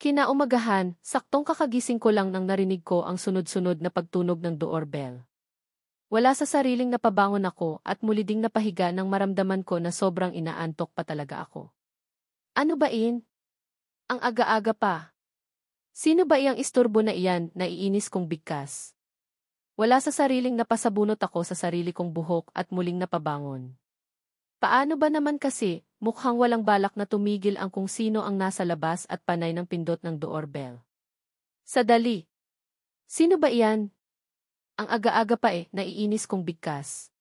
Kinaumagahan, saktong kakagising ko lang nang narinig ko ang sunod-sunod na pagtunog ng doorbell. Wala sa sariling napabangon ako at muli ding napahiga nang maramdaman ko na sobrang inaantok pa talaga ako. Ano ba in? Ang aga-aga pa. Sino ba iyang isturbo na iyan, naiinis kong bigkas? Wala sa sariling napasabunot ako sa sarili kong buhok at muling napabangon. Paano ba naman kasi, mukhang walang balak na tumigil ang kung sino ang nasa labas at panay ng pindot ng doorbell. Sadali. Sino ba iyan? Ang aga-aga pa naiinis kong bigkas.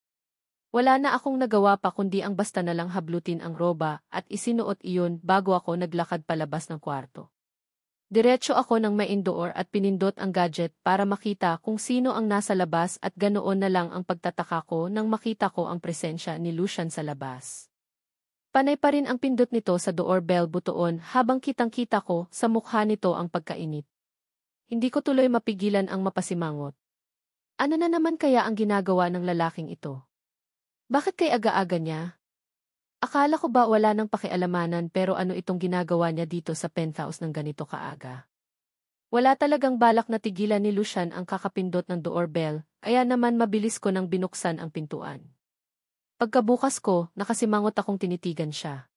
Wala na akong nagawa pa kundi ang basta na lang hablutin ang roba at isinuot iyon bago ako naglakad palabas ng kwarto. Diretso ako ng main door at pinindot ang gadget para makita kung sino ang nasa labas at ganoon na lang ang pagtataka ko nang makita ko ang presensya ni Lucian sa labas. Panay pa rin ang pindot nito sa doorbell butoon habang kitang-kita ko sa mukha nito ang pagkainip. Hindi ko tuloy mapigilan ang mapasimangot. Ano na naman kaya ang ginagawa ng lalaking ito? Bakit kay aga-aga niya? Akala ko ba wala nang pakialamanan pero ano itong ginagawa niya dito sa penthouse ng ganito kaaga? Wala talagang balak na tigilan ni Lucian ang kakapindot ng doorbell, kaya naman mabilis ko nang binuksan ang pintuan. Pagkabukas ko, nakasimangot akong tinitigan siya.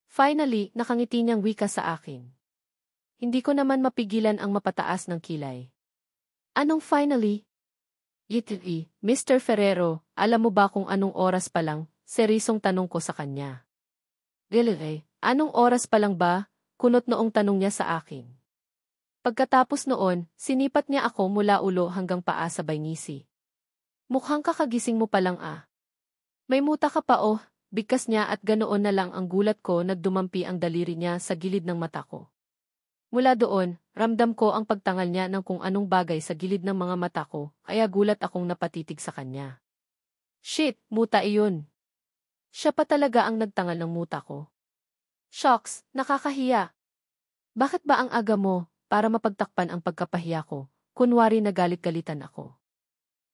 Finally, nakangiti niyang wika sa akin. Hindi ko naman mapigilan ang mapataas ng kilay. Anong finally? Yitli, Mr. Ferrero, alam mo ba kung anong oras pa lang? Serisong tanong ko sa kanya. Really, anong oras pa lang ba? Kunot noong tanong niya sa akin. Pagkatapos noon, sinipat niya ako mula ulo hanggang paa sabay ngisi. Mukhang kakagising mo pa lang May muta ka pa bigkas niya at ganoon na lang ang gulat ko nagdumampi ang daliri niya sa gilid ng mata ko. Mula doon, ramdam ko ang pagtangal niya ng kung anong bagay sa gilid ng mga mata ko, kaya gulat akong napatitig sa kanya. Shit, muta iyon. Siya pa talaga ang nagtangal ng muta ko. Shocks, nakakahiya. Bakit ba ang aga mo, para mapagtakpan ang pagkapahiya ko, kunwari nagalit-galitan ako.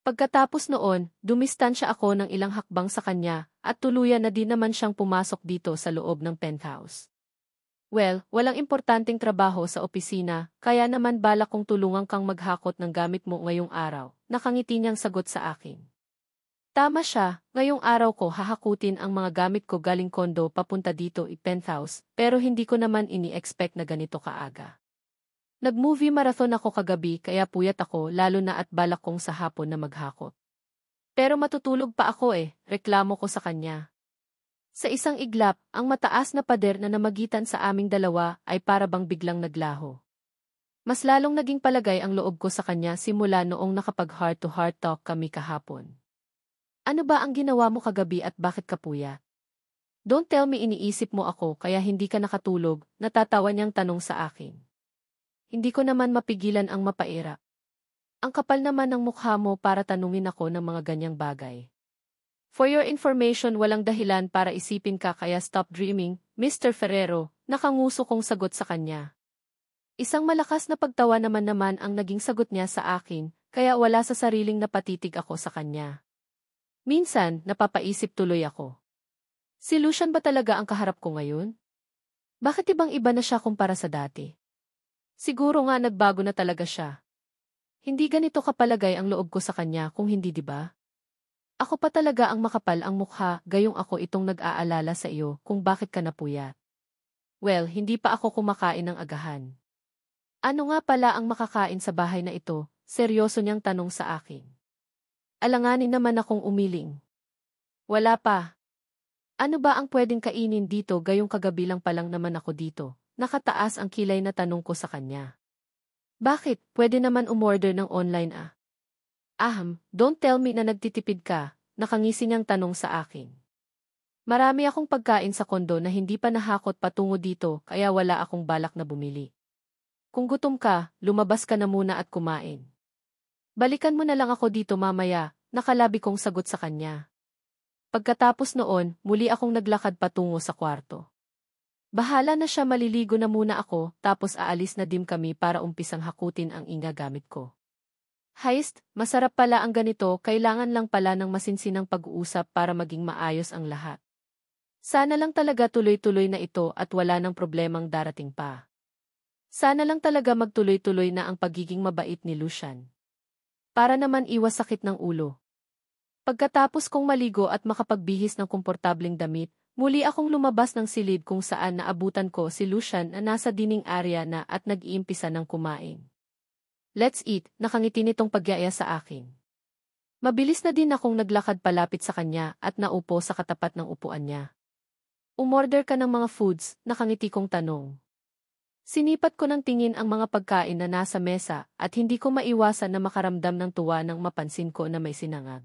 Pagkatapos noon, dumistansya ako ng ilang hakbang sa kanya, at tuluyan na din naman siyang pumasok dito sa loob ng penthouse. Well, walang importanteng trabaho sa opisina, kaya naman balak kong tulungan kang maghakot ng gamit mo ngayong araw, nakangiti niyang sagot sa akin. Tama siya, ngayong araw ko hahakutin ang mga gamit ko galing kondo papunta dito penthouse, pero hindi ko naman ini-expect na ganito kaaga. Nag-movie marathon ako kagabi kaya puyat ako lalo na at balak kong sa hapon na maghakot. Pero matutulog pa ako reklamo ko sa kanya. Sa isang iglap, ang mataas na pader na namagitan sa aming dalawa ay para bang biglang naglaho. Mas lalong naging palagay ang loob ko sa kanya simula noong nakapag heart-to-heart talk kami kahapon. Ano ba ang ginawa mo kagabi at bakit ka puyat? Don't tell me iniisip mo ako kaya hindi ka nakatulog, natatawa niyang tanong sa akin. Hindi ko naman mapigilan ang mapaira. Ang kapal naman ng mukha mo para tanungin ako ng mga ganyang bagay. For your information, walang dahilan para isipin ka kaya stop dreaming, Mr. Ferrero, nakanguso kong sagot sa kanya. Isang malakas na pagtawa naman ang naging sagot niya sa akin, kaya wala sa sariling napatitig ako sa kanya. Minsan, napapaisip tuloy ako. Si Lucian ba talaga ang kaharap ko ngayon? Bakit ibang-iba na siya kumpara sa dati? Siguro nga nagbago na talaga siya. Hindi ganito kapalagay ang loob ko sa kanya kung hindi diba? Ako pa talaga ang makapal ang mukha, gayong ako itong nag-aalala sa iyo kung bakit ka napuyat. Well, hindi pa ako kumakain ng agahan. Ano nga pala ang makakain sa bahay na ito? Seryoso niyang tanong sa akin. Alanganin naman akong umiling. Wala pa. Ano ba ang pwedeng kainin dito gayong kagabi lang pa lang naman ako dito? Nakataas ang kilay na tanong ko sa kanya. Bakit? Pwede naman umorder ng online don't tell me na nagtitipid ka, nakangisi niyang tanong sa akin. Marami akong pagkain sa kondo na hindi pa nahakot patungo dito kaya wala akong balak na bumili. Kung gutom ka, lumabas ka na muna at kumain. Balikan mo na lang ako dito mamaya, nakalabi kong sagot sa kanya. Pagkatapos noon, muli akong naglakad patungo sa kwarto. Bahala na siya, maliligo na muna ako, tapos aalis na din kami para umpisang hakutin ang gamit ko. Heist, masarap pala ang ganito, kailangan lang pala ng masinsinang pag-uusap para maging maayos ang lahat. Sana lang talaga tuloy-tuloy na ito at wala ng problemang darating pa. Sana lang talaga magtuloy-tuloy na ang pagiging mabait ni Lucian. Para naman iwas sakit ng ulo. Pagkatapos kong maligo at makapagbihis ng komportableng damit, muli akong lumabas ng silid kung saan naabutan ko si Lucian na nasa dining area na at nag-iimpisa ng kumain. Let's eat, nakangiti nitong pagyaya sa akin. Mabilis na din akong naglakad palapit sa kanya at naupo sa katapat ng upuan niya. Umorder ka ng mga foods, nakangiti kong tanong. Sinipat ko ng tingin ang mga pagkain na nasa mesa at hindi ko maiwasan na makaramdam ng tuwa nang mapansin ko na may sinangag.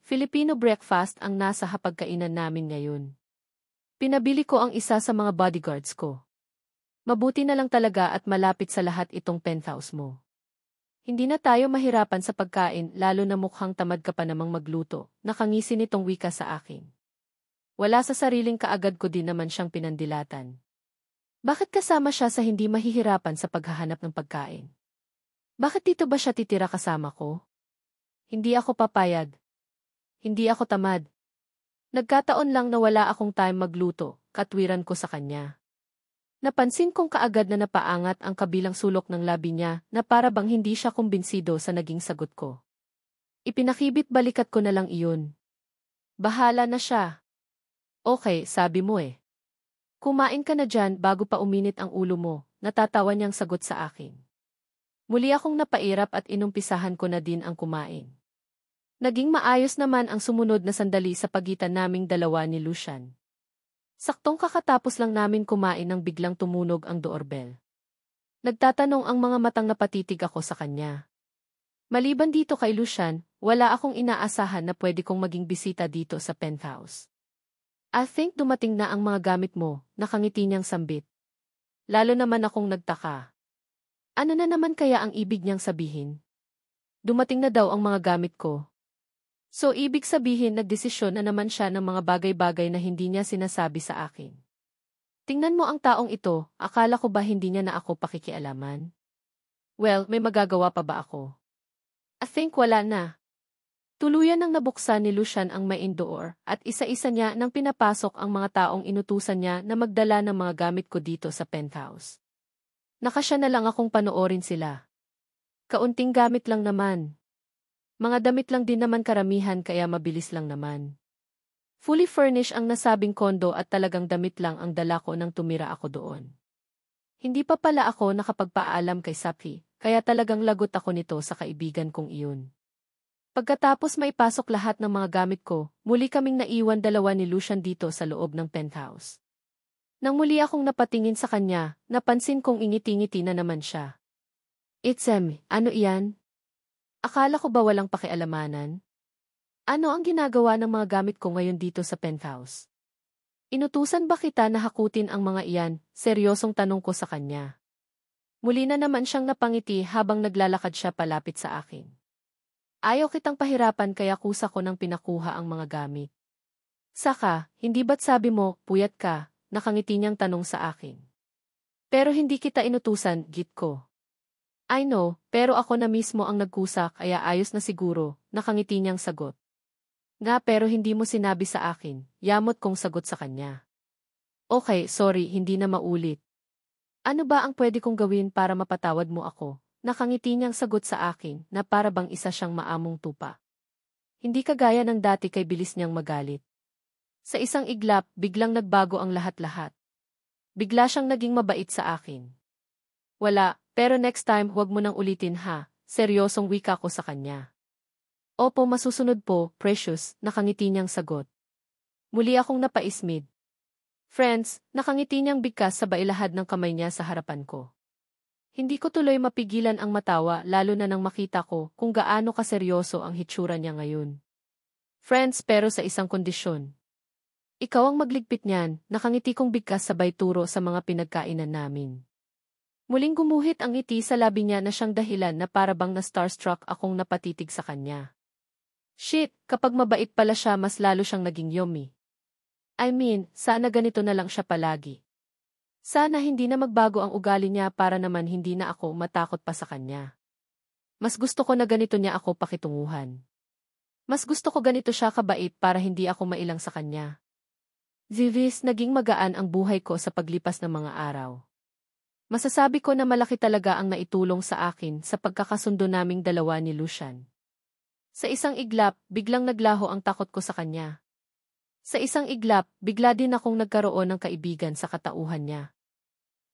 Filipino breakfast ang nasa hapagkainan namin ngayon. Pinabili ko ang isa sa mga bodyguards ko. Mabuti na lang talaga at malapit sa lahat itong penthouse mo. Hindi na tayo mahirapan sa pagkain lalo na mukhang tamad ka pa namang magluto, nakangisi nitong wika sa akin. Wala sa sariling kaagad ko din naman siyang pinandilatan. Bakit kasama siya sa hindi mahihirapan sa paghahanap ng pagkain? Bakit dito ba siya titira kasama ko? Hindi ako papayag. Hindi ako tamad. Nagkataon lang na wala akong time magluto, katwiran ko sa kanya. Napansin kong kaagad na napaangat ang kabilang sulok ng labi niya na para bang hindi siya kumbinsido sa naging sagot ko. Ipinakibit balikat ko na lang iyon. Bahala na siya. Okay, sabi mo eh. Kumain ka na dyan bago pa uminit ang ulo mo, natatawa niyang sagot sa akin. Muli akong napairap at inumpisahan ko na din ang kumain. Naging maayos naman ang sumunod na sandali sa pagitan naming dalawa ni Lucian. Saktong kakatapos lang namin kumain nang biglang tumunog ang doorbell. Nagtatanong ang mga matang napatitig ako sa kanya. Maliban dito kay Lucian, wala akong inaasahan na pwede kong maging bisita dito sa penthouse. I think dumating na ang mga gamit mo, nakangiti niyang sambit. Lalo naman akong nagtaka. Ano na naman kaya ang ibig niyang sabihin? Dumating na daw ang mga gamit ko. So ibig sabihin nagdesisyon na naman siya ng mga bagay-bagay na hindi niya sinasabi sa akin. Tingnan mo ang taong ito, akala ko ba hindi niya na ako pakikialaman? Well, may magagawa pa ba ako? I think wala na. Tuluyan nang nabuksan ni Lucian ang main door at isa-isa niya nang pinapasok ang mga taong inutusan niya na magdala ng mga gamit ko dito sa penthouse. Nakasya na lang akong panoorin sila. Kaunting gamit lang naman. Mga damit lang din naman karamihan kaya mabilis lang naman. Fully furnished ang nasabing kondo at talagang damit lang ang dala ko nang tumira ako doon. Hindi pa pala ako nakapagpaalam kay Safi, kaya talagang lagot ako nito sa kaibigan kong iyon. Pagkatapos maipasok lahat ng mga gamit ko, muli kaming naiwan dalawa ni Lucian dito sa loob ng penthouse. Nang muli akong napatingin sa kanya, napansin kong ingiti-ngiti na naman siya. It's ano iyan? Akala ko ba walang pakialamanan? Ano ang ginagawa ng mga gamit ko ngayon dito sa penthouse? Inutusan ba kita na hakutin ang mga iyan? Seryosong tanong ko sa kanya. Muli na naman siyang napangiti habang naglalakad siya palapit sa akin. Ayaw kitang pahirapan kaya kusa ko nang pinakuha ang mga gamit. Saka, hindi ba't sabi mo, puyat ka, nakangiti niyang tanong sa akin. Pero hindi kita inutusan, git ko. I know, pero ako na mismo ang nagkusa kaya ayos na siguro, nakangiti niyang sagot. Nga pero hindi mo sinabi sa akin, yamot kong sagot sa kanya. Okay, sorry, hindi na maulit. Ano ba ang pwede kong gawin para mapatawad mo ako? Nakangiti niyang sagot sa akin na para bang isa siyang maamong tupa. Hindi kagaya ng dati kay bilis niyang magalit. Sa isang iglap, biglang nagbago ang lahat-lahat. Bigla siyang naging mabait sa akin. Wala, pero next time huwag mo nang ulitin ha, seryosong wika ko sa kanya. Opo masusunod po, precious, nakangiti niyang sagot. Muli akong napaismid. Friends, nakangiti niyang bigkas sa bailahad ng kamay niya sa harapan ko. Hindi ko tuloy mapigilan ang matawa lalo na nang makita ko kung gaano kaseryoso ang hitsura niya ngayon. Friends pero sa isang kondisyon. Ikaw ang magligpit niyan, nakangiti kong bigkas sabay turo sa mga pinagkainan namin. Muling gumuhit ang ngiti sa labi niya na siyang dahilan na para bang na starstruck akong napatitig sa kanya. Shit, kapag mabait pala siya mas lalo siyang naging yummy. Sana ganito na lang siya palagi. Sana hindi na magbago ang ugali niya para naman hindi na ako matakot pa sa kanya. Mas gusto ko na ganito niya ako pakitunguhan. Mas gusto ko ganito siya kabait para hindi ako mailang sa kanya. Zivis, naging magaan ang buhay ko sa paglipas ng mga araw. Masasabi ko na malaki talaga ang naitulong sa akin sa pagkakasundo naming dalawa ni Lucian. Sa isang iglap, biglang naglaho ang takot ko sa kanya. Sa isang iglap, bigla din akong nagkaroon ng kaibigan sa katauhan niya.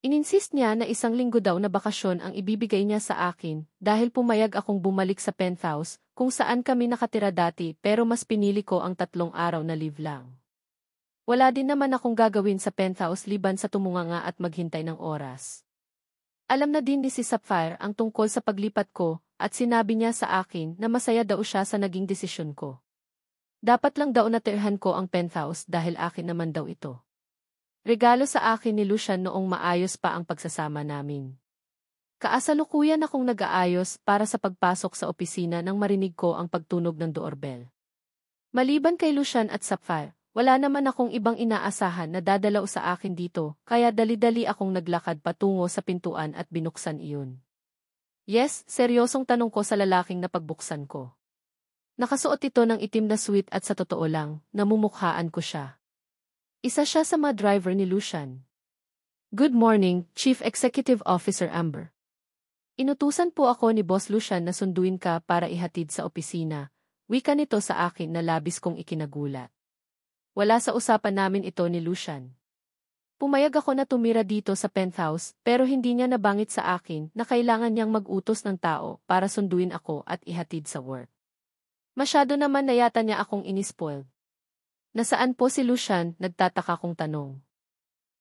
Ininsist niya na 1 linggo daw na bakasyon ang ibibigay niya sa akin dahil pumayag akong bumalik sa penthouse kung saan kami nakatira dati pero mas pinili ko ang 3 araw na leave lang. Wala din naman akong gagawin sa penthouse liban sa tumunganga at maghintay ng oras. Alam na din ni si Sapphire ang tungkol sa paglipat ko at sinabi niya sa akin na masaya daw siya sa naging desisyon ko. Dapat lang daw natirhan ko ang penthouse dahil akin naman daw ito. Regalo sa akin ni Lucian noong maayos pa ang pagsasama namin. Kaasalukuyan akong nag-aayos para sa pagpasok sa opisina nang marinig ko ang pagtunog ng doorbell. Maliban kay Lucian at Sapphire, wala naman akong ibang inaasahan na dadalaw sa akin dito, kaya dali-dali akong naglakad patungo sa pintuan at binuksan iyon. Yes, seryosong tanong ko sa lalaking napagbuksan ko. Nakasuot ito ng itim na suit at sa totoo lang, namumukhaan ko siya. Isa siya sa mga driver ni Lucian. Good morning, Chief Executive Officer Amber. Inutusan po ako ni Boss Lucian na sunduin ka para ihatid sa opisina. Wika nito sa akin na labis kong ikinagulat. Wala sa usapan namin ito ni Lucian. Pumayag ako na tumira dito sa penthouse pero hindi niya nabangit sa akin na kailangan niyang mag-utos ng tao para sunduin ako at ihatid sa work. Masyado naman na yata niya akong inispoil. Nasaan po si Lucian, nagtataka kong tanong.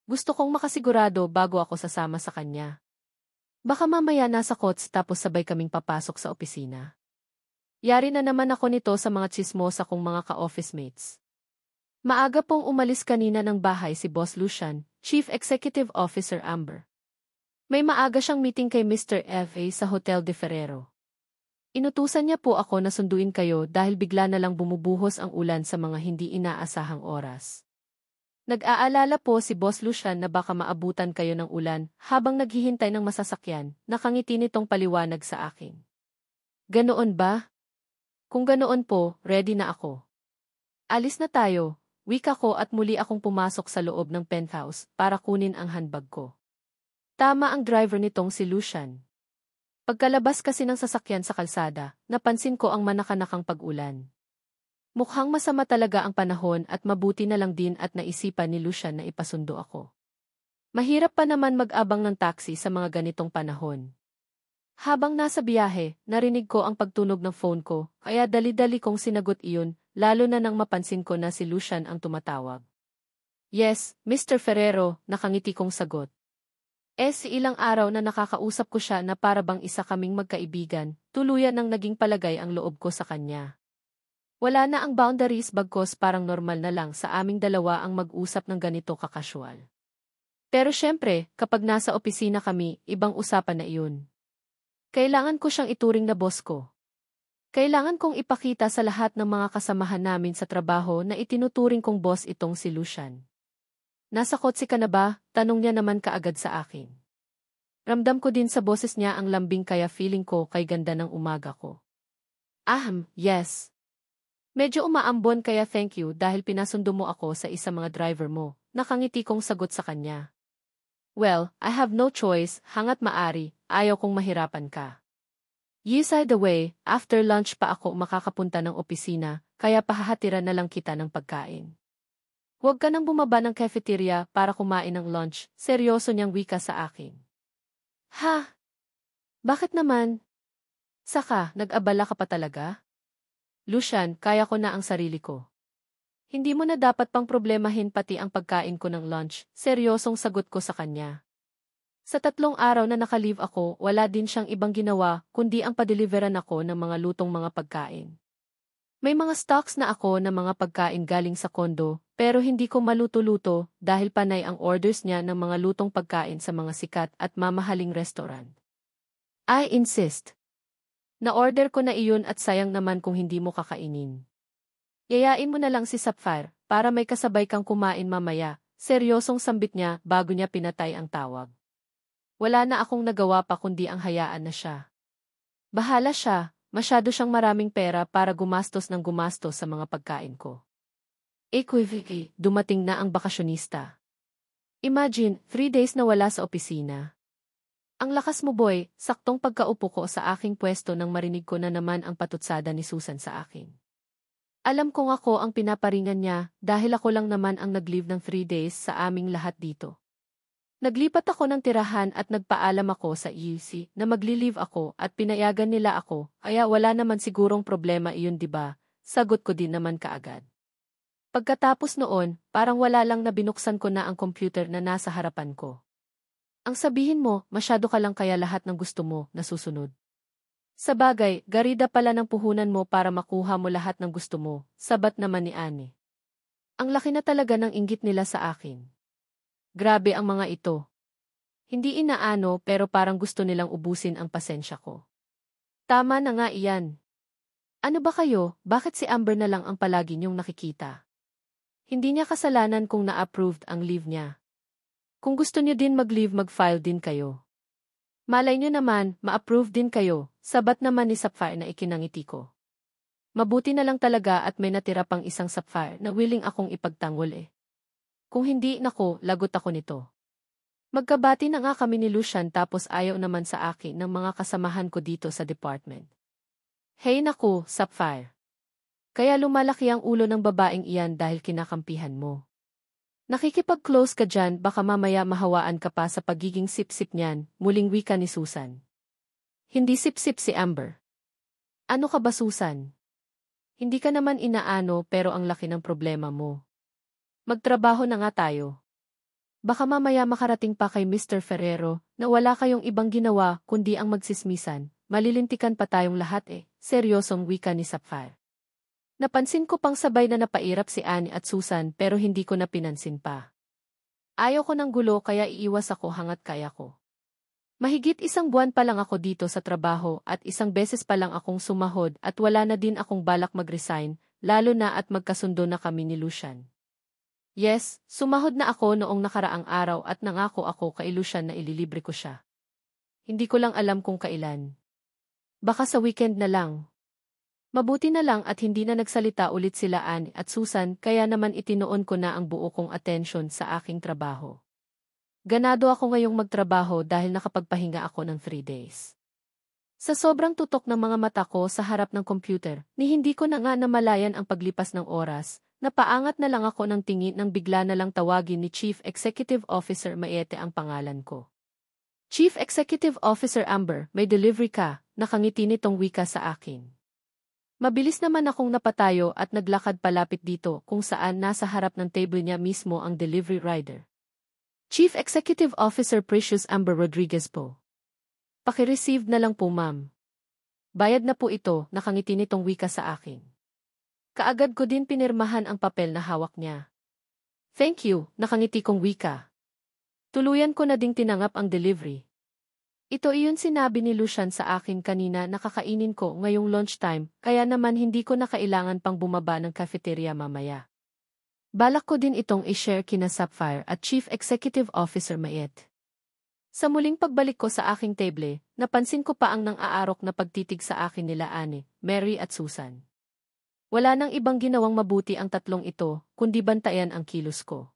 Gusto kong makasigurado bago ako sasama sa kanya. Baka mamaya nasa kots tapos sabay kaming papasok sa opisina. Yari na naman ako nito sa mga tsismosa kong mga ka-office mates. Maaga pong umalis kanina ng bahay si Boss Lucian, Chief Executive Officer Amber. May maaga siyang meeting kay Mr. F.A. sa Hotel de Ferrero. Inutusan niya po ako na sunduin kayo dahil bigla na lang bumubuhos ang ulan sa mga hindi inaasahang oras. Nag-aalala po si Boss Lucian na baka maabutan kayo ng ulan habang naghihintay ng masasakyan, nakangiti nitong paliwanag sa akin. Ganoon ba? Kung ganoon po, ready na ako. Alis na tayo, wika ko at muli akong pumasok sa loob ng penthouse para kunin ang handbag ko. Tama ang driver nitong si Lucian. Pagkalabas kasi ng sasakyan sa kalsada, napansin ko ang manakanakang pag-ulan. Mukhang masama talaga ang panahon at mabuti na lang din at naisipan ni Lucian na ipasundo ako. Mahirap pa naman mag-abang ng taxi sa mga ganitong panahon. Habang nasa biyahe, narinig ko ang pagtunog ng phone ko, kaya dali-dali kong sinagot iyon, lalo na nang mapansin ko na si Lucian ang tumatawag. Yes, Mr. Ferrero, nakangiti kong sagot. Ilang araw na nakakausap ko siya na para bang isa kaming magkaibigan, tuluyan nang naging palagay ang loob ko sa kanya. Wala na ang boundaries bagkos parang normal na lang sa aming dalawa ang mag-usap ng ganito kakasual. Pero syempre, kapag nasa opisina kami, ibang usapan na iyon. Kailangan ko siyang ituring na boss ko. Kailangan kong ipakita sa lahat ng mga kasamahan namin sa trabaho na itinuturing kong boss itong si Lucian. Nasa kotse ka na ba? Tanong niya naman kaagad sa akin. Ramdam ko din sa boses niya ang lambing kaya feeling ko kay ganda ng umaga ko. Yes. Medyo umaambon kaya thank you dahil pinasundo mo ako sa isa mga driver mo, nakangiti kong sagot sa kanya. Well, I have no choice, hangat maari, ayaw kong mahirapan ka. Yes, by the way, after lunch pa ako makakapunta ng opisina, kaya pahahatiran na lang kita ng pagkain. Huwag ka nang bumaba ng cafeteria para kumain ng lunch, seryoso niyang wika sa akin. Ha? Bakit naman? Saka, nag-abala ka pa talaga? Lucian, kaya ko na ang sarili ko. Hindi mo na dapat pang problemahin pati ang pagkain ko ng lunch, seryosong sagot ko sa kanya. Sa 3 araw na naka-leave ako, wala din siyang ibang ginawa kundi ang padeliveran ako ng mga lutong mga pagkain. May mga stocks na ako ng mga pagkain galing sa kondo, pero hindi ko maluto-luto dahil panay ang orders niya ng mga lutong pagkain sa mga sikat at mamahaling restaurant. I insist. Na-order ko na iyon at sayang naman kung hindi mo kakainin. Yayain mo na lang si Sapphire para may kasabay kang kumain mamaya, seryosong sambit niya bago niya pinatay ang tawag. Wala na akong nagawa pa kundi ang hayaan na siya. Bahala siya. Masyado siyang maraming pera para gumastos ng gumastos sa mga pagkain ko. Dumating na ang bakasyonista. Imagine, 3 days na wala sa opisina. Ang lakas mo boy, saktong pagkaupo ko sa aking pwesto nang marinig ko na naman ang patutsada ni Susan sa akin. Alam kong ako ang pinaparingan niya dahil ako lang naman ang nag-leave ng 3 days sa aming lahat dito. Naglipat ako ng tirahan at nagpaalam ako sa EUC na magli-leave ako at pinayagan nila ako, kaya wala naman sigurong problema iyon, 'di ba? Sagot ko din naman kaagad. Pagkatapos noon, parang wala lang na binuksan ko na ang computer na nasa harapan ko. Ang sabihin mo, masyado ka lang kaya lahat ng gusto mo, nasusunod. Sa bagay, garida pala ng puhunan mo para makuha mo lahat ng gusto mo, sabat naman ni Anne. Ang laki na talaga ng inggit nila sa akin. Grabe ang mga ito. Hindi inaano pero parang gusto nilang ubusin ang pasensya ko. Tama na nga iyan. Ano ba kayo, bakit si Amber na lang ang palagi niyong nakikita? Hindi niya kasalanan kung na-approved ang leave niya. Kung gusto niyo din mag-leave, mag-file din kayo. Malay niyo naman, ma-approve din kayo, sabat naman ni Sapphire na ikinangiti ko. Mabuti na lang talaga at may natira pang isang Sapphire na willing akong ipagtanggol eh. Kung hindi, nako, lagot ako nito. Magkabati na nga kami ni Lucian tapos ayaw naman sa akin ng mga kasamahan ko dito sa department. Hey nako, Sapphire. Kaya lumalaki ang ulo ng babaeng iyan dahil kinakampihan mo. Nakikipag-close ka dyan, baka mamaya mahawaan ka pa sa pagiging sip-sip niyan, muling wika ni Susan. Hindi sip-sip si Amber. Ano ka ba, Susan? Hindi ka naman inaano pero ang laki ng problema mo. Magtrabaho na nga tayo. Baka mamaya makarating pa kay Mr. Ferrero na wala kayong ibang ginawa kundi ang magsismisan, malilintikan pa tayong lahat eh, seryosong wika ni Sapphire. Napansin ko pang sabay na napairap si Anne at Susan pero hindi ko na pinansin pa. Ayaw ko ng gulo kaya iiwas ako hangat kaya ko. Mahigit 1 buwan pa lang ako dito sa trabaho at 1 beses pa lang akong sumahod at wala na din akong balak mag-resign, lalo na at magkasundo na kami ni Lucian. Yes, sumahod na ako noong nakaraang araw at nangako ako kay Lucian na ililibre ko siya. Hindi ko lang alam kung kailan. Baka sa weekend na lang. Mabuti na lang at hindi na nagsalita ulit sila Anne at Susan kaya naman itinoon ko na ang buo kong atensyon sa aking trabaho. Ganado ako ngayong magtrabaho dahil nakapagpahinga ako ng 3 days. Sa sobrang tutok ng mga mata ko sa harap ng computer, ni hindi ko na nga namalayan ang paglipas ng oras, napaangat na lang ako ng tingin nang bigla na lang tawagin ni Chief Executive Officer Maete ang pangalan ko. Chief Executive Officer Amber, may delivery ka, nakangiti nitong wika sa akin. Mabilis naman akong napatayo at naglakad palapit dito kung saan nasa harap ng table niya mismo ang delivery rider. Chief Executive Officer Precious Amber Rodriguez po. Paki-receive na lang po ma'am. Bayad na po ito, nakangiti nitong wika sa akin. Kaagad ko din pinirmahan ang papel na hawak niya. Thank you, nakangiti kong wika. Tuluyan ko na ding tinanggap ang delivery. Ito iyon sinabi ni Lucian sa akin kanina na kakainin ko ngayong lunchtime, kaya naman hindi ko na kailangan pang bumaba ng cafeteria mamaya. Balak ko din itong i-share kina Sapphire at Chief Executive Officer Maete. Sa muling pagbalik ko sa aking table, napansin ko pa ang nang-aarok na pagtitig sa akin nila Anne, Mary at Susan. Wala nang ibang ginawang mabuti ang tatlong ito, kundi bantayan ang kilos ko.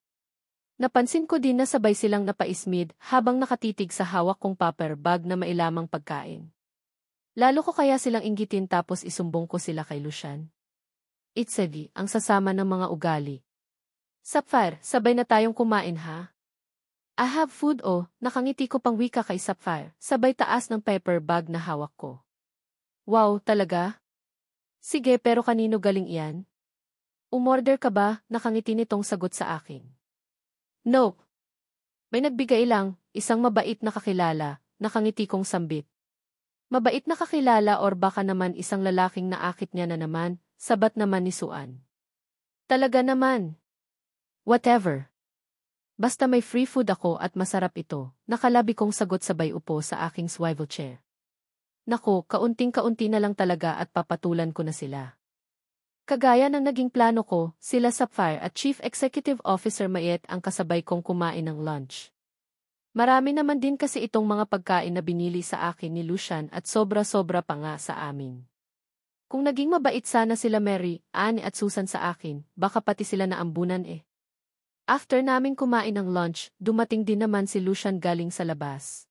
Napansin ko din na sabay silang napaismid habang nakatitig sa hawak kong paper bag na mailamang pagkain. Lalo ko kaya silang inggitin tapos isumbong ko sila kay Lucian. It's ang sasama ng mga ugali. Sapphire, sabay na tayong kumain ha? I have food nakangiti ko pang wika kay Sapphire, sabay taas ng paper bag na hawak ko. Wow, talaga? Sige pero kanino galing iyan? Umorder ka ba? Nakangiti nitong sagot sa akin. No. May nagbigay lang, isang mabait na kakilala, nakangiti kong sambit. Mabait na kakilala or baka naman isang lalaking naakit niya na naman, sabat naman ni Suan. Talaga naman. Whatever. Basta may free food ako at masarap ito, nakalabi kong sagot sabay upo sa aking swivel chair. Nako, kaunting-kaunti na lang talaga at papatulan ko na sila. Kagaya ng naging plano ko, sila Sapphire at Chief Executive Officer Maete ang kasabay kong kumain ng lunch. Marami naman din kasi itong mga pagkain na binili sa akin ni Lucian at sobra-sobra pa nga sa amin. Kung naging mabait sana sila Mary, Anne at Susan sa akin, baka pati sila naambunan eh. After namin kumain ng lunch, dumating din naman si Lucian galing sa labas.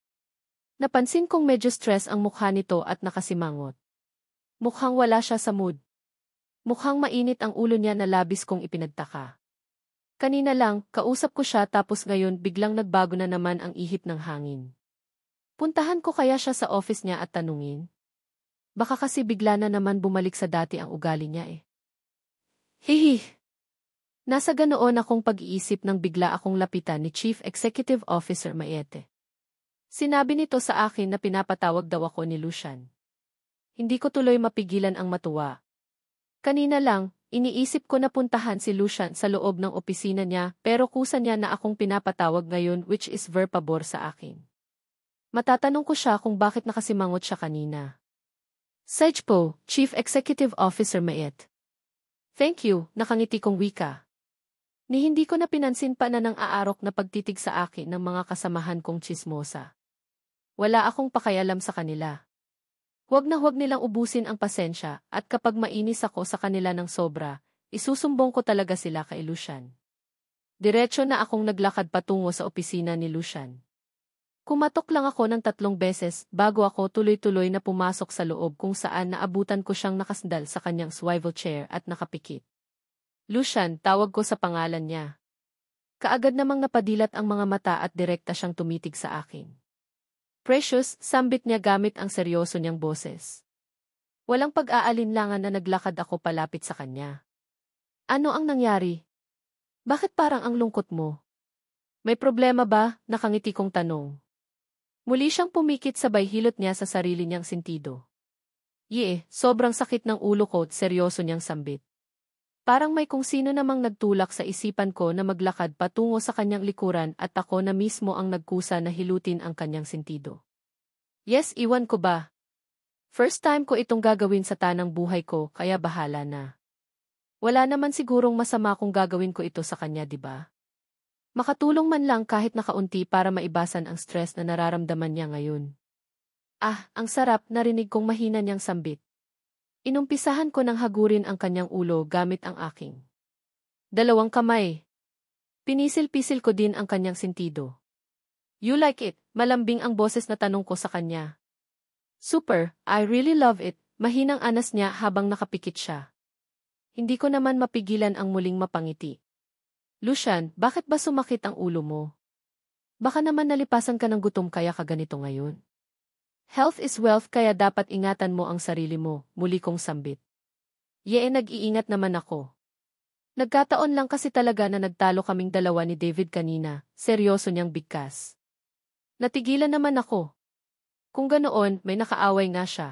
Napansin kong medyo stress ang mukha nito at nakasimangot. Mukhang wala siya sa mood. Mukhang mainit ang ulo niya na labis kong ipinagtaka. Kanina lang, kausap ko siya tapos ngayon biglang nagbago na naman ang ihip ng hangin. Puntahan ko kaya siya sa office niya at tanungin? Baka kasi bigla na naman bumalik sa dati ang ugali niya eh. Hihi! Nasa ganoon akong pag-iisip nang bigla akong lapitan ni Chief Executive Officer Maete. Sinabi nito sa akin na pinapatawag daw ako ni Lucian. Hindi ko tuloy mapigilan ang matuwa. Kanina lang, iniisip ko na puntahan si Lucian sa loob ng opisina niya pero kusa niya na akong pinapatawag ngayon which is ver pabor sa akin. Matatanong ko siya kung bakit nakasimangot siya kanina. Sage po, Chief Executive Officer Maete. Thank you, nakangiti kong wika. Ni hindi ko na pinansin pa na nang aarok na pagtitig sa akin ng mga kasamahan kong tsismosa. Wala akong pakialam sa kanila. Huwag na huwag nilang ubusin ang pasensya at kapag mainis ako sa kanila ng sobra, isusumbong ko talaga sila kay Lucian. Diretso na akong naglakad patungo sa opisina ni Lucian. Kumatok lang ako ng 3 beses bago ako tuloy-tuloy na pumasok sa loob kung saan naabutan ko siyang nakasandal sa kanyang swivel chair at nakapikit. Lucian, tawag ko sa pangalan niya. Kaagad namang napadilat ang mga mata at direkta siyang tumitig sa akin. Precious, sambit niya gamit ang seryoso niyang boses. Walang pag-aalinlangan na naglakad ako palapit sa kanya. Ano ang nangyari? Bakit parang ang lungkot mo? May problema ba? Nakangiti kong tanong. Muli siyang pumikit sabay hilot niya sa sarili niyang sentido. Sobrang sakit ng ulo ko, seryoso niyang sambit. Parang may kung sino namang nagtulak sa isipan ko na maglakad patungo sa kanyang likuran at ako na mismo ang nagkusa na hilutin ang kanyang sentido. Yes, iwan ko ba? First time ko itong gagawin sa tanang buhay ko, kaya bahala na. Wala naman sigurong masama kung gagawin ko ito sa kanya, di ba? Makatulong man lang kahit nakaunti para maibasan ang stress na nararamdaman niya ngayon. Ang sarap, narinig kong mahina niyang sambit. Inumpisahan ko ng hagurin ang kanyang ulo gamit ang aking 2 kamay. Pinisil-pisil ko din ang kanyang sentido. You like it? Malambing ang boses na tanong ko sa kanya. Super, I really love it, mahinang anas niya habang nakapikit siya. Hindi ko naman mapigilan ang muling mapangiti. Lucian, bakit ba sumakit ang ulo mo? Baka naman nalipasan ka ng gutom kaya ka ganito ngayon. Health is wealth kaya dapat ingatan mo ang sarili mo, muli kong sambit. Nag-iingat naman ako. Nagkataon lang kasi talaga na nagtalo kaming dalawa ni David kanina, seryoso niyang bigkas. Natigilan naman ako. Kung ganoon, may nakaaway nga siya.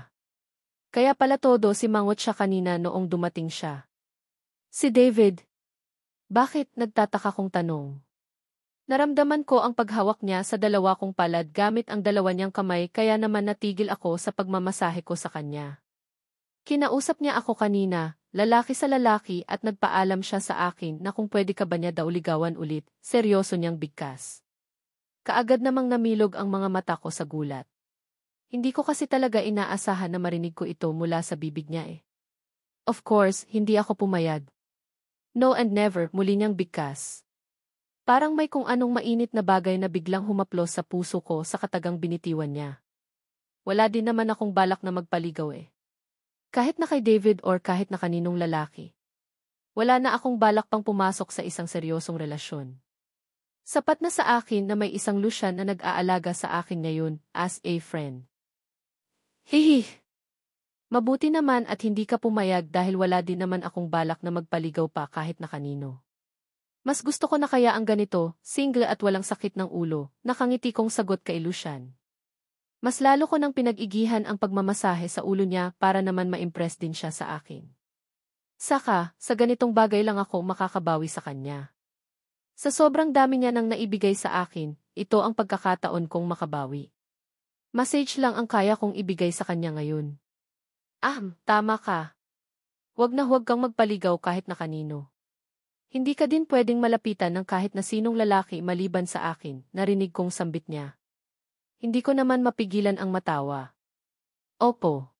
Kaya pala todo simangot siya kanina noong dumating siya. Si David. Bakit? Nagtataka kong tanong. Naramdaman ko ang paghawak niya sa 2 kong palad gamit ang 2 niyang kamay kaya naman natigil ako sa pagmamasahe ko sa kanya. Kinausap niya ako kanina, lalaki sa lalaki at nagpaalam siya sa akin na kung pwede ka ba niya daw ligawan ulit, seryoso niyang bigkas. Kaagad namang namilog ang mga mata ko sa gulat. Hindi ko kasi talaga inaasahan na marinig ko ito mula sa bibig niya eh. Of course, hindi ako pumayag. No and never, muli niyang bigkas. Parang may kung anong mainit na bagay na biglang humaplos sa puso ko sa katagang binitiwan niya. Wala din naman akong balak na magpaligaw eh. Kahit na kay David or kahit na kaninong lalaki. Wala na akong balak pang pumasok sa isang seryosong relasyon. Sapat na sa akin na may isang Lucian na nag-aalaga sa akin ngayon as a friend. Hihi! Mabuti naman at hindi ka pumayag dahil wala din naman akong balak na magpaligaw pa kahit na kanino. Mas gusto ko na kaya ang ganito, single at walang sakit ng ulo, nakangiti kong sagot kay Lucian. Mas lalo ko nang pinag-igihan ang pagmamasahe sa ulo niya para naman ma-impress din siya sa akin. Saka, sa ganitong bagay lang ako makakabawi sa kanya. Sa sobrang dami niya nang naibigay sa akin, ito ang pagkakataon kong makabawi. Message lang ang kaya kong ibigay sa kanya ngayon. Tama ka. Huwag na huwag kang magpaligaw kahit na kanino. Hindi ka din pwedeng malapitan ng kahit na sinong lalaki maliban sa akin, narinig kong sambit niya. Hindi ko naman mapigilan ang matawa. Opo.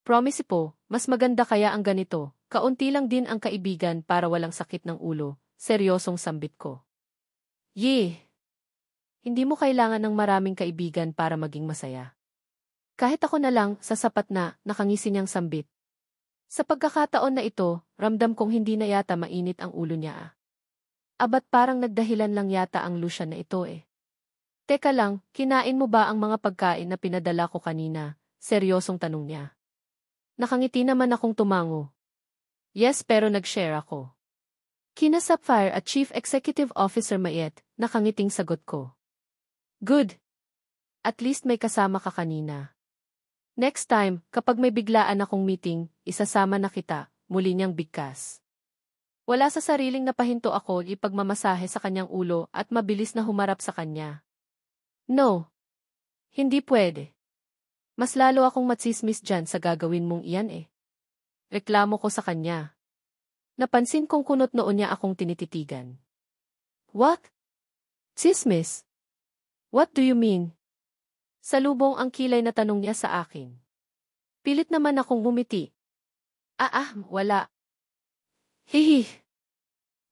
Promise po, mas maganda kaya ang ganito, kaunti lang din ang kaibigan para walang sakit ng ulo, seryosong sambit ko. Hindi mo kailangan ng maraming kaibigan para maging masaya. Kahit ako na lang, sasapat na, nakangisi niyang sambit. Sa pagkakataon na ito, ramdam kong hindi na yata mainit ang ulo niya. Abat parang nagdahilan lang yata ang Lucian na ito eh. Teka lang, kinain mo ba ang mga pagkain na pinadala ko kanina? Seryosong tanong niya. Nakangiti naman akong tumango. Yes, pero nag-share ako. Kina Sapphire at Chief Executive Officer Mayet, nakangiting sagot ko. Good. At least may kasama ka kanina. Next time, kapag may biglaan akong meeting, isasama na kita, muli niyang bigkas. Wala sa sariling napahinto ako ipagmamasahe sa kanyang ulo at mabilis na humarap sa kanya. No. Hindi pwede. Mas lalo akong matsismis dyan sa gagawin mong iyan eh. Reklamo ko sa kanya. Napansin kong kunot noon niya akong tinititigan. What? Tsismis? What do you mean? Salubong ang kilay na tanong niya sa akin. Pilit naman akong ngumiti. Wala. Hihi.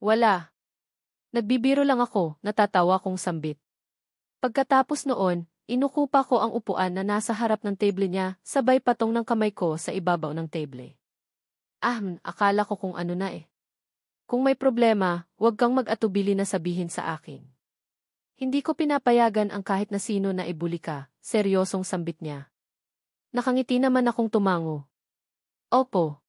Wala. Nagbibiro lang ako, natatawa kong sambit. Pagkatapos noon, inukupa ko ang upuan na nasa harap ng table niya, sabay patong ng kamay ko sa ibabaw ng table. Akala ko kung ano na eh. Kung may problema, huwag kang mag-atubili na sabihin sa akin. Hindi ko pinapayagan ang kahit na sino na ibuli ka, seryosong sambit niya. Nakangiti naman akong tumango. Opo.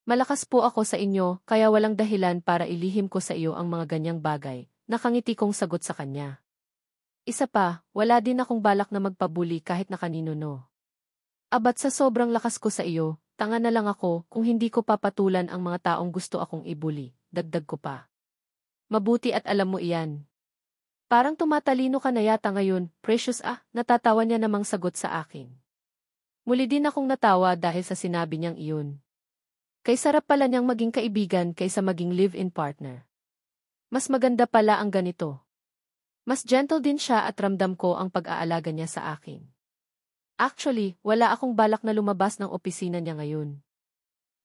Malakas po ako sa inyo, kaya walang dahilan para ilihim ko sa iyo ang mga ganyang bagay, nakangiti kong sagot sa kanya. Isa pa, wala din akong balak na magpabuli kahit na kanino no. Abat sa sobrang lakas ko sa iyo, tanga na lang ako kung hindi ko papatulan ang mga taong gusto akong ibuli, dagdag ko pa. Mabuti at alam mo iyan. Parang tumatalino ka na yata ngayon, precious natatawa niya namang sagot sa akin. Muli din akong natawa dahil sa sinabi niyang iyon. Kay sarap pala niyang maging kaibigan kaysa maging live-in partner. Mas maganda pala ang ganito. Mas gentle din siya at ramdam ko ang pag-aalaga niya sa akin. Actually, wala akong balak na lumabas ng opisina niya ngayon.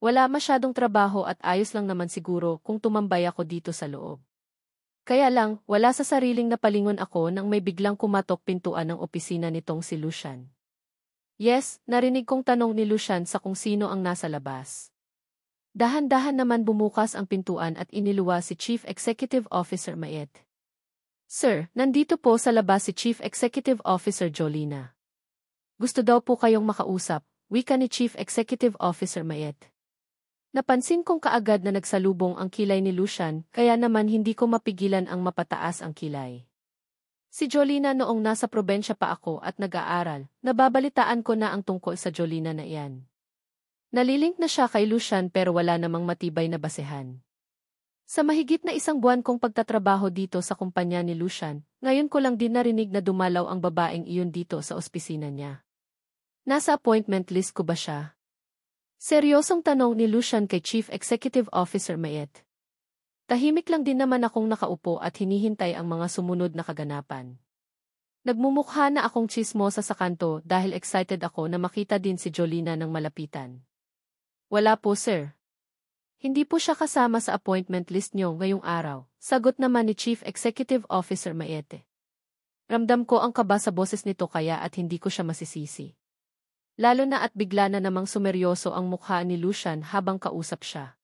Wala masyadong trabaho at ayos lang naman siguro kung tumambay ako dito sa loob. Kaya lang, wala sa sariling napalingon ako nang may biglang kumatok pintuan ng opisina nitong si Lucian. Yes, narinig kong tanong ni Lucian sa kung sino ang nasa labas. Dahan-dahan naman bumukas ang pintuan at iniluwa si Chief Executive Officer Mayet. Sir, nandito po sa labas si Chief Executive Officer Jolina. Gusto daw po kayong makausap, wika ni Chief Executive Officer Mayet. Napansin kong kaagad na nagsalubong ang kilay ni Lucian, kaya naman hindi ko mapigilan ang mapataas ang kilay. Si Jolina noong nasa probensya pa ako at nag-aaral, nababalitaan ko na ang tungkol sa Jolina na iyan. Nalilink na siya kay Lucian pero wala namang matibay na basehan. Sa mahigit na 1 buwan kong pagtatrabaho dito sa kumpanya ni Lucian, ngayon ko lang din narinig na dumalaw ang babaeng iyon dito sa opisina niya. Nasa appointment list ko ba siya? Seryosong tanong ni Lucian kay Chief Executive Officer Mayet. Tahimik lang din naman akong nakaupo at hinihintay ang mga sumunod na kaganapan. Nagmumukha na akong tsismosa sa kanto dahil excited ako na makita din si Jolina ng malapitan. Wala po sir. Hindi po siya kasama sa appointment list niyo ngayong araw, sagot naman ni Chief Executive Officer Mayete. Ramdam ko ang kaba sa boses nito kaya at hindi ko siya masisisi. Lalo na at bigla na namang sumeryoso ang mukha ni Lucian habang kausap siya.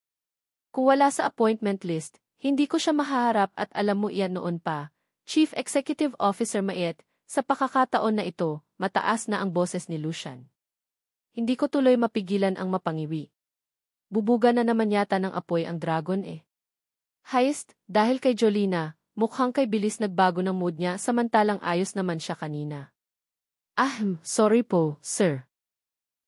Kung wala sa appointment list, hindi ko siya mahaharap at alam mo iyan noon pa. Chief Executive Officer Mayet, sa pakakataon na ito, mataas na ang boses ni Lucian. Hindi ko tuloy mapigilan ang mapangiwi. Bubuga na naman yata ng apoy ang dragon eh. Heist, dahil kay Jolina, mukhang kay bilis nagbago ng mood niya samantalang ayos naman siya kanina. Sorry po, sir.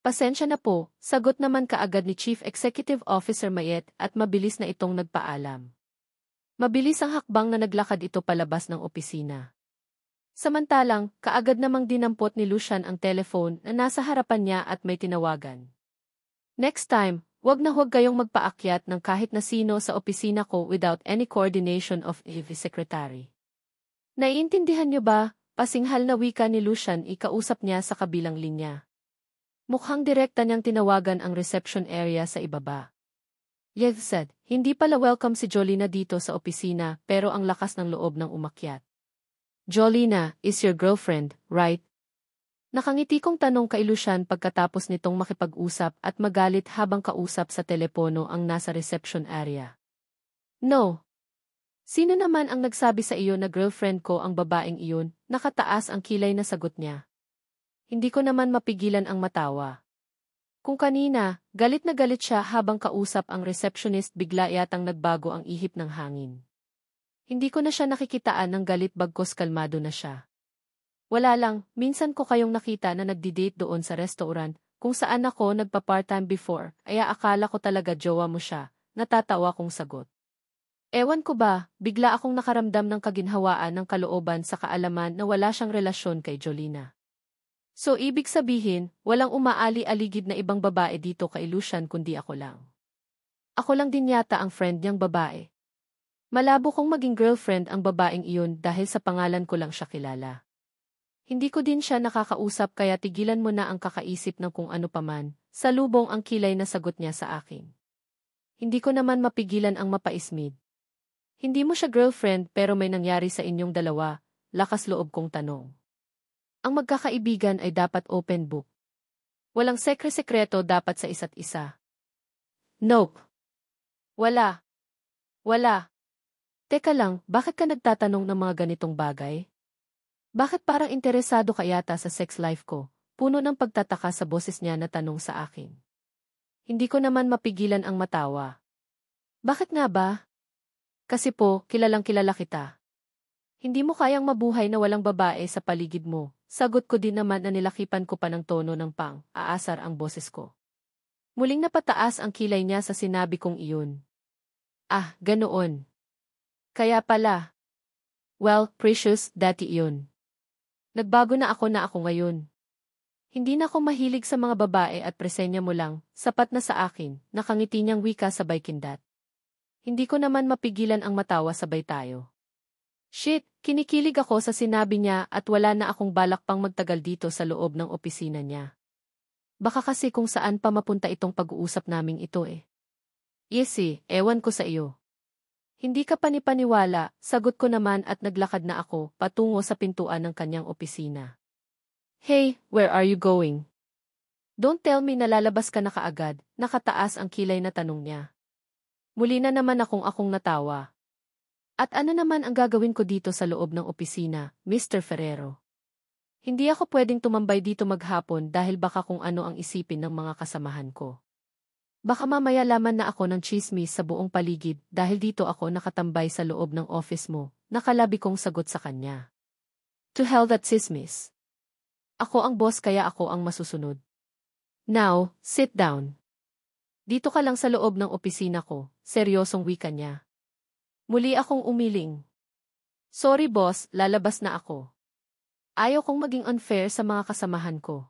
Pasensya na po, sagot naman kaagad ni Chief Executive Officer Mayet at mabilis na itong nagpaalam. Mabilis ang hakbang na naglakad ito palabas ng opisina. Samantalang, kaagad namang dinampot ni Lucian ang telephone na nasa harapan niya at may tinawagan. Next time, huwag na huwag kayong magpaakyat ng kahit na sino sa opisina ko without any coordination of the secretary. Naiintindihan niyo ba? Pasinghal na wika ni Lucian ikausap niya sa kabilang linya. Mukhang direkta niyang tinawagan ang reception area sa ibaba. Yes said, hindi pala welcome si Jolina dito sa opisina pero ang lakas ng loob ng umakyat. Jolina, is your girlfriend, right? Nakangiti kong tanong kay Lucian pagkatapos nitong makipag-usap at magalit habang kausap sa telepono ang nasa reception area. No. Sino naman ang nagsabi sa iyo na girlfriend ko ang babaeng iyon? Nakataas ang kilay na sagot niya. Hindi ko naman mapigilan ang matawa. Kung kanina, galit na galit siya habang kausap ang receptionist, bigla yatang nagbago ang ihip ng hangin. Hindi ko na siya nakikitaan ng galit bagkos kalmado na siya. Wala lang, minsan ko kayong nakita na nagdi-date doon sa restaurant, kung saan ako nagpa-part-time before, kaya akala ko talaga jowa mo siya, natatawa kong sagot. Ewan ko ba, bigla akong nakaramdam ng kaginhawaan ng kalooban sa kaalaman na wala siyang relasyon kay Jolina. So ibig sabihin, walang umaali-aligid na ibang babae dito kay Lucian kundi ako lang. Ako lang din yata ang friend niyang babae. Malabo kong maging girlfriend ang babaeng iyon dahil sa pangalan ko lang siya kilala. Hindi ko din siya nakakausap kaya tigilan mo na ang kakaisip ng kung ano paman, salubong ang kilay na sagot niya sa akin. Hindi ko naman mapigilan ang mapaismid. Hindi mo siya girlfriend pero may nangyari sa inyong dalawa, lakas loob kong tanong. Ang magkakaibigan ay dapat open book. Walang sekre-sekreto dapat sa isa't isa. Nope. Wala. Wala. Teka lang, bakit ka nagtatanong ng mga ganitong bagay? Bakit parang interesado ka yata sa sex life ko? Puno ng pagtataka sa boses niya na tanong sa akin. Hindi ko naman mapigilan ang matawa. Bakit nga ba? Kasi po, kilalang kilala kita. Hindi mo kayang mabuhay na walang babae sa paligid mo. Sagot ko din naman na nilakipan ko pa ng tono ng aasar ang boses ko. Muling napataas ang kilay niya sa sinabi kong iyon. Ah, ganoon. Kaya pala. Well, precious, dati iyon. Nagbago na ako ngayon. Hindi na ako mahilig sa mga babae at presenya mo lang, sapat na sa akin, nakangiti niyang wika sabay kindat. Hindi ko naman mapigilan ang matawa sabay tayo. Shit, kinikilig ako sa sinabi niya at wala na akong balak pang magtagal dito sa loob ng opisina niya. Baka kasi kung saan pa mapunta itong pag-uusap naming ito eh. Yes ewan ko sa iyo. Hindi ka panipaniwala, sagot ko naman at naglakad na ako patungo sa pintuan ng kanyang opisina. Hey, where are you going? Don't tell me na lalabas ka na kaagad, nakataas ang kilay na tanong niya. Muli na naman akong natawa. At ano naman ang gagawin ko dito sa loob ng opisina, Mr. Ferrero? Hindi ako pwedeng tumambay dito maghapon dahil baka kung ano ang isipin ng mga kasamahan ko. Baka mamaya laman na ako ng chismis sa buong paligid dahil dito ako nakatambay sa loob ng office mo, nakalabi kong sagot sa kanya. To hell that chismis. Ako ang boss kaya ako ang masusunod. Now, sit down. Dito ka lang sa loob ng opisina ko, seryosong wika niya. Muli akong umiling. Sorry boss, lalabas na ako. Ayaw kong maging unfair sa mga kasamahan ko.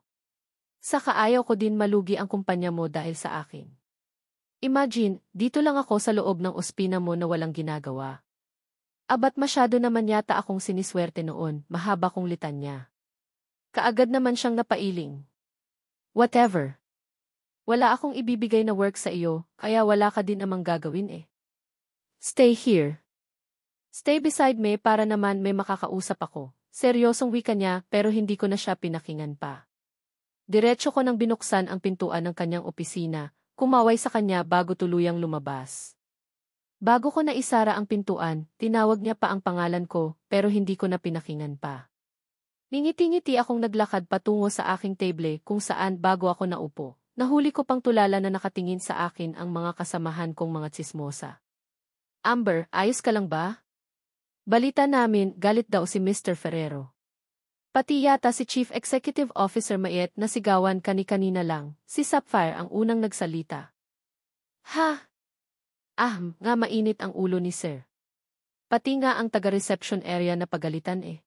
Saka ayaw ko din malugi ang kumpanya mo dahil sa akin. Imagine, dito lang ako sa loob ng ospina mo na walang ginagawa. Abat masyado naman yata akong siniswerte noon, mahaba kong litanya. Kaagad naman siyang napailing. Whatever. Wala akong ibibigay na work sa iyo, kaya wala ka din namang gagawin eh. Stay here. Stay beside me para naman may makakausap ako. Seryosong wika niya pero hindi ko na siya pinakingan pa. Diretso ko nang binuksan ang pintuan ng kanyang opisina, kumaway sa kanya bago tuluyang lumabas. Bago ko na isara ang pintuan, tinawag niya pa ang pangalan ko pero hindi ko na pinakingan pa. Ngingiti-ngiti akong naglakad patungo sa aking table kung saan bago ako naupo. Nahuli ko pang tulala na nakatingin sa akin ang mga kasamahan kong mga tsismosa. Amber, ayos ka lang ba? Balita namin, galit daw si Mr. Ferrero. Pati yata si Chief Executive Officer Maiet na sigawan kani-kanina lang, si Sapphire ang unang nagsalita. Ha? Nga mainit ang ulo ni Sir. Pati nga ang taga-reception area na pagalitan eh.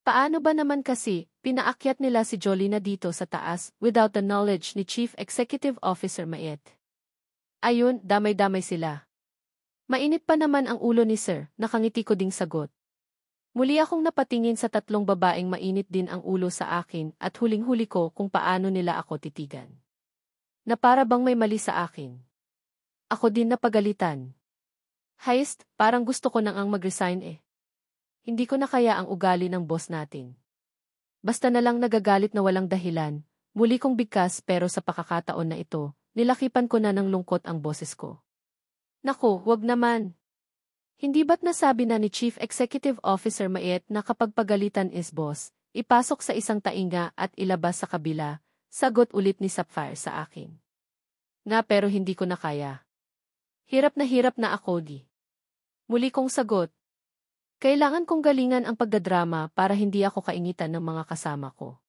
Paano ba naman kasi, pinaakyat nila si Jolina dito sa taas without the knowledge ni Chief Executive Officer Maiet. Ayun, damay-damay sila. Mainit pa naman ang ulo ni Sir, nakangiti ko ding sagot. Muli akong napatingin sa tatlong babaeng mainit din ang ulo sa akin at huling-huli ko kung paano nila ako titigan. Na para bang may mali sa akin. Ako din napagalitan. Heist, parang gusto ko nang ang mag-resign eh. Hindi ko na kaya ang ugali ng boss natin. Basta na lang nagagalit na walang dahilan, muli kong bigkas pero sa pakakataon na ito, nilakipan ko na ng lungkot ang boses ko. Naku, wag naman. Hindi ba't nasabi na ni Chief Executive Officer Maiet na kapag pagalitan is boss, ipasok sa isang tainga at ilabas sa kabila, sagot ulit ni Sapphire sa akin. Nga pero hindi ko na kaya. Hirap na ako di. Muli kong sagot. Kailangan kong galingan ang pagdadrama para hindi ako kaingitan ng mga kasama ko.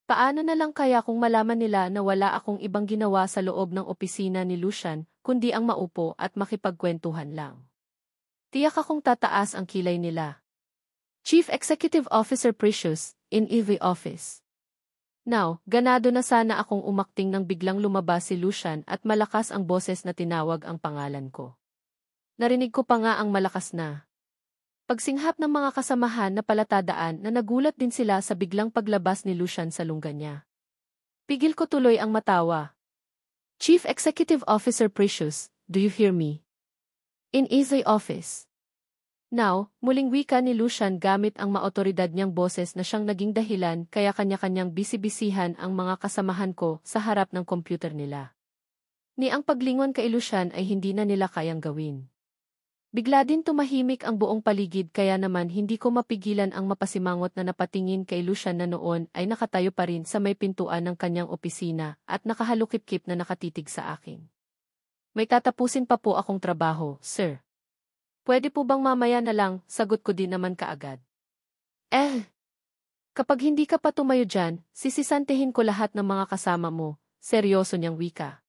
Paano na lang kaya kung malaman nila na wala akong ibang ginawa sa loob ng opisina ni Lucian, kundi ang maupo at makipagkwentuhan lang. Tiyak akong tataas ang kilay nila. Chief Executive Officer Precious, in EV office. Now, ganado na sana akong umakting nang biglang lumabas si Lucian at malakas ang boses na tinawag ang pangalan ko. Narinig ko pa nga ang malakas na pagsinghap ng mga kasamahan na palatadaan na nagulat din sila sa biglang paglabas ni Lucian sa lungga niya. Pigil ko tuloy ang matawa. Chief Executive Officer Precious, do you hear me? In EV office. Now, muling wika ni Lucian gamit ang maotoridad niyang boses na siyang naging dahilan kaya kanya-kanyang bisibisihan ang mga kasamahan ko sa harap ng computer nila. Ni ang paglingon kay Lucian ay hindi na nila kayang gawin. Bigla din tumahimik ang buong paligid kaya naman hindi ko mapigilan ang mapasimangot na napatingin kay Lucian na noon ay nakatayo pa rin sa may pintuan ng kanyang opisina at nakahalukip-kip na nakatitig sa akin. May tatapusin pa po akong trabaho, sir. Pwede po bang mamaya na lang, sagot ko din naman kaagad. Kapag hindi ka pa tumayo dyan, sisisantehin ko lahat ng mga kasama mo, seryoso niyang wika.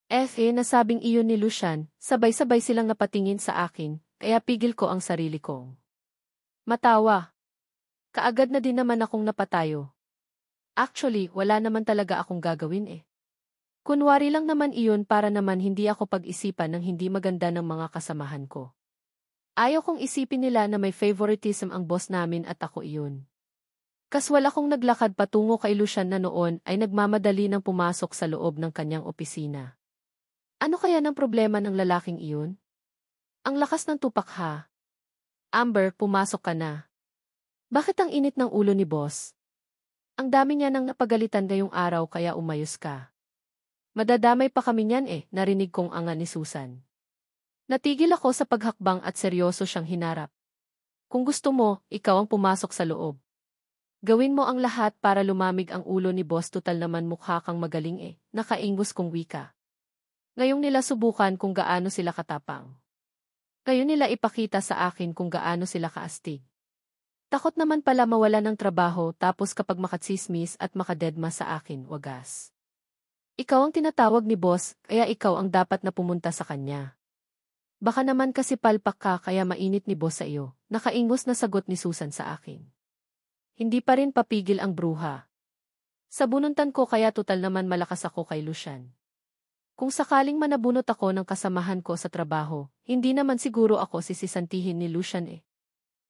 Nasabing iyon ni Lucian, sabay-sabay silang napatingin sa akin, kaya pigil ko ang sarili kong matawa. Kaagad na din naman akong napatayo. Actually, wala naman talaga akong gagawin. Kunwari lang naman iyon para naman hindi ako pag-isipan ng hindi maganda ng mga kasamahan ko. Ayaw kong isipin nila na may favoritism ang boss namin at ako iyon. Kaswal akong naglakad patungo kay Lucian na noon ay nagmamadali ng pumasok sa loob ng kanyang opisina. Ano kaya ng problema ng lalaking iyon? Ang lakas ng tupak ha. Amber, pumasok ka na. Bakit ang init ng ulo ni boss? Ang dami niya nang napagalitan ngayong araw kaya umayos ka. Madadamay pa kami niyan narinig kong anga ni Susan. Natigil ako sa paghakbang at seryoso siyang hinarap. Kung gusto mo, ikaw ang pumasok sa loob. Gawin mo ang lahat para lumamig ang ulo ni boss tutal naman mukha kang magaling nakaingos kong wika. Ngayong nila subukan kung gaano sila katapang. Ngayon nila ipakita sa akin kung gaano sila kaastig. Takot naman pala mawala ng trabaho tapos kapag makatsismis at makadedma sa akin, wagas. Ikaw ang tinatawag ni boss, kaya ikaw ang dapat na pumunta sa kanya. Baka naman kasi palpak ka kaya mainit ni boss sa iyo, nakaingos na sagot ni Susan sa akin. Hindi pa rin papigil ang bruha. Sa bununtan ko kaya total naman malakas ako kay Lucian. Kung sakaling manabunot ako ng kasamahan ko sa trabaho, hindi naman siguro ako sisisantihin ni Lucian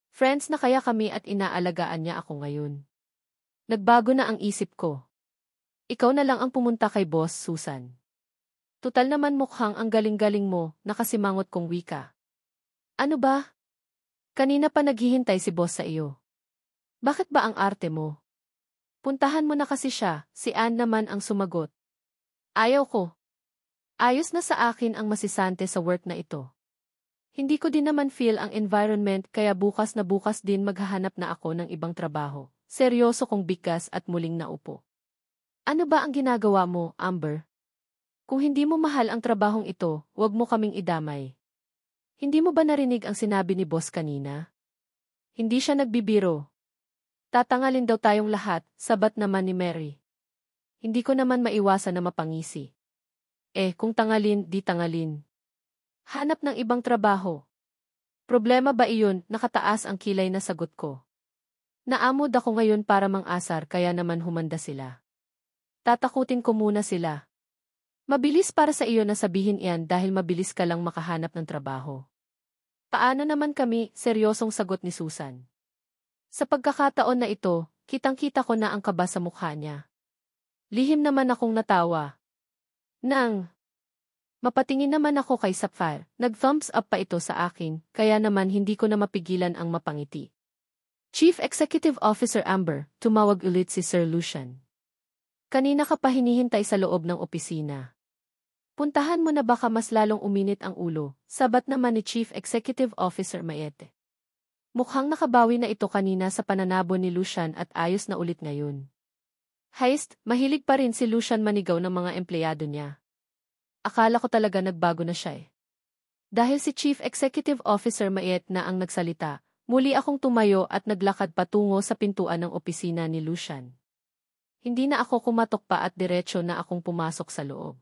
Friends na kaya kami at inaalagaan niya ako ngayon. Nagbago na ang isip ko. Ikaw na lang ang pumunta kay boss, Susan. Tutal naman mukhang ang galing-galing mo, nakasimangot kong wika. Ano ba? Kanina pa naghihintay si boss sa iyo. Bakit ba ang arte mo? Puntahan mo na kasi siya, si Ann naman ang sumagot. Ayaw ko. Ayos na sa akin ang masisante sa work na ito. Hindi ko din naman feel ang environment kaya bukas na bukas din maghahanap na ako ng ibang trabaho. Seryoso kong bigkas at muling naupo. Ano ba ang ginagawa mo, Amber? Kung hindi mo mahal ang trabahong ito, huwag mo kaming idamay. Hindi mo ba narinig ang sinabi ni boss kanina? Hindi siya nagbibiro. Tatangalin daw tayong lahat, sabat naman ni Mary. Hindi ko naman maiwasan na mapangisi. Kung tangalin, di tangalin. Hanap ng ibang trabaho. Problema ba iyon, nakataas ang kilay na sagot ko. Naamod ako ngayon para mang-asar kaya naman humanda sila. Tatakutin ko muna sila. Mabilis para sa iyo na sabihin iyan dahil mabilis ka lang makahanap ng trabaho. Paano naman kami, seryosong sagot ni Susan. Sa pagkakataon na ito, kitang-kita ko na ang kaba sa mukha niya. Lihim naman akong natawa. Nang Mapatingin naman ako kay Sapphire, nag-thumbs up pa ito sa akin, kaya naman hindi ko na mapigilan ang mapangiti. Chief Executive Officer Amber, tumawag ulit si Sir Lucian. Kanina ka pa hinihintay sa loob ng opisina. Puntahan mo na baka mas lalong uminit ang ulo, sabat naman ni Chief Executive Officer Mayete. Mukhang nakabawi na ito kanina sa pananabo ni Lucian at ayos na ulit ngayon. Heist, mahilig pa rin si Lucian manigaw ng mga empleyado niya. Akala ko talaga nagbago na siya eh. Dahil si Chief Executive Officer Mayet na ang nagsalita, muli akong tumayo at naglakad patungo sa pintuan ng opisina ni Lucian. Hindi na ako kumatok pa at diretsyo na akong pumasok sa loob.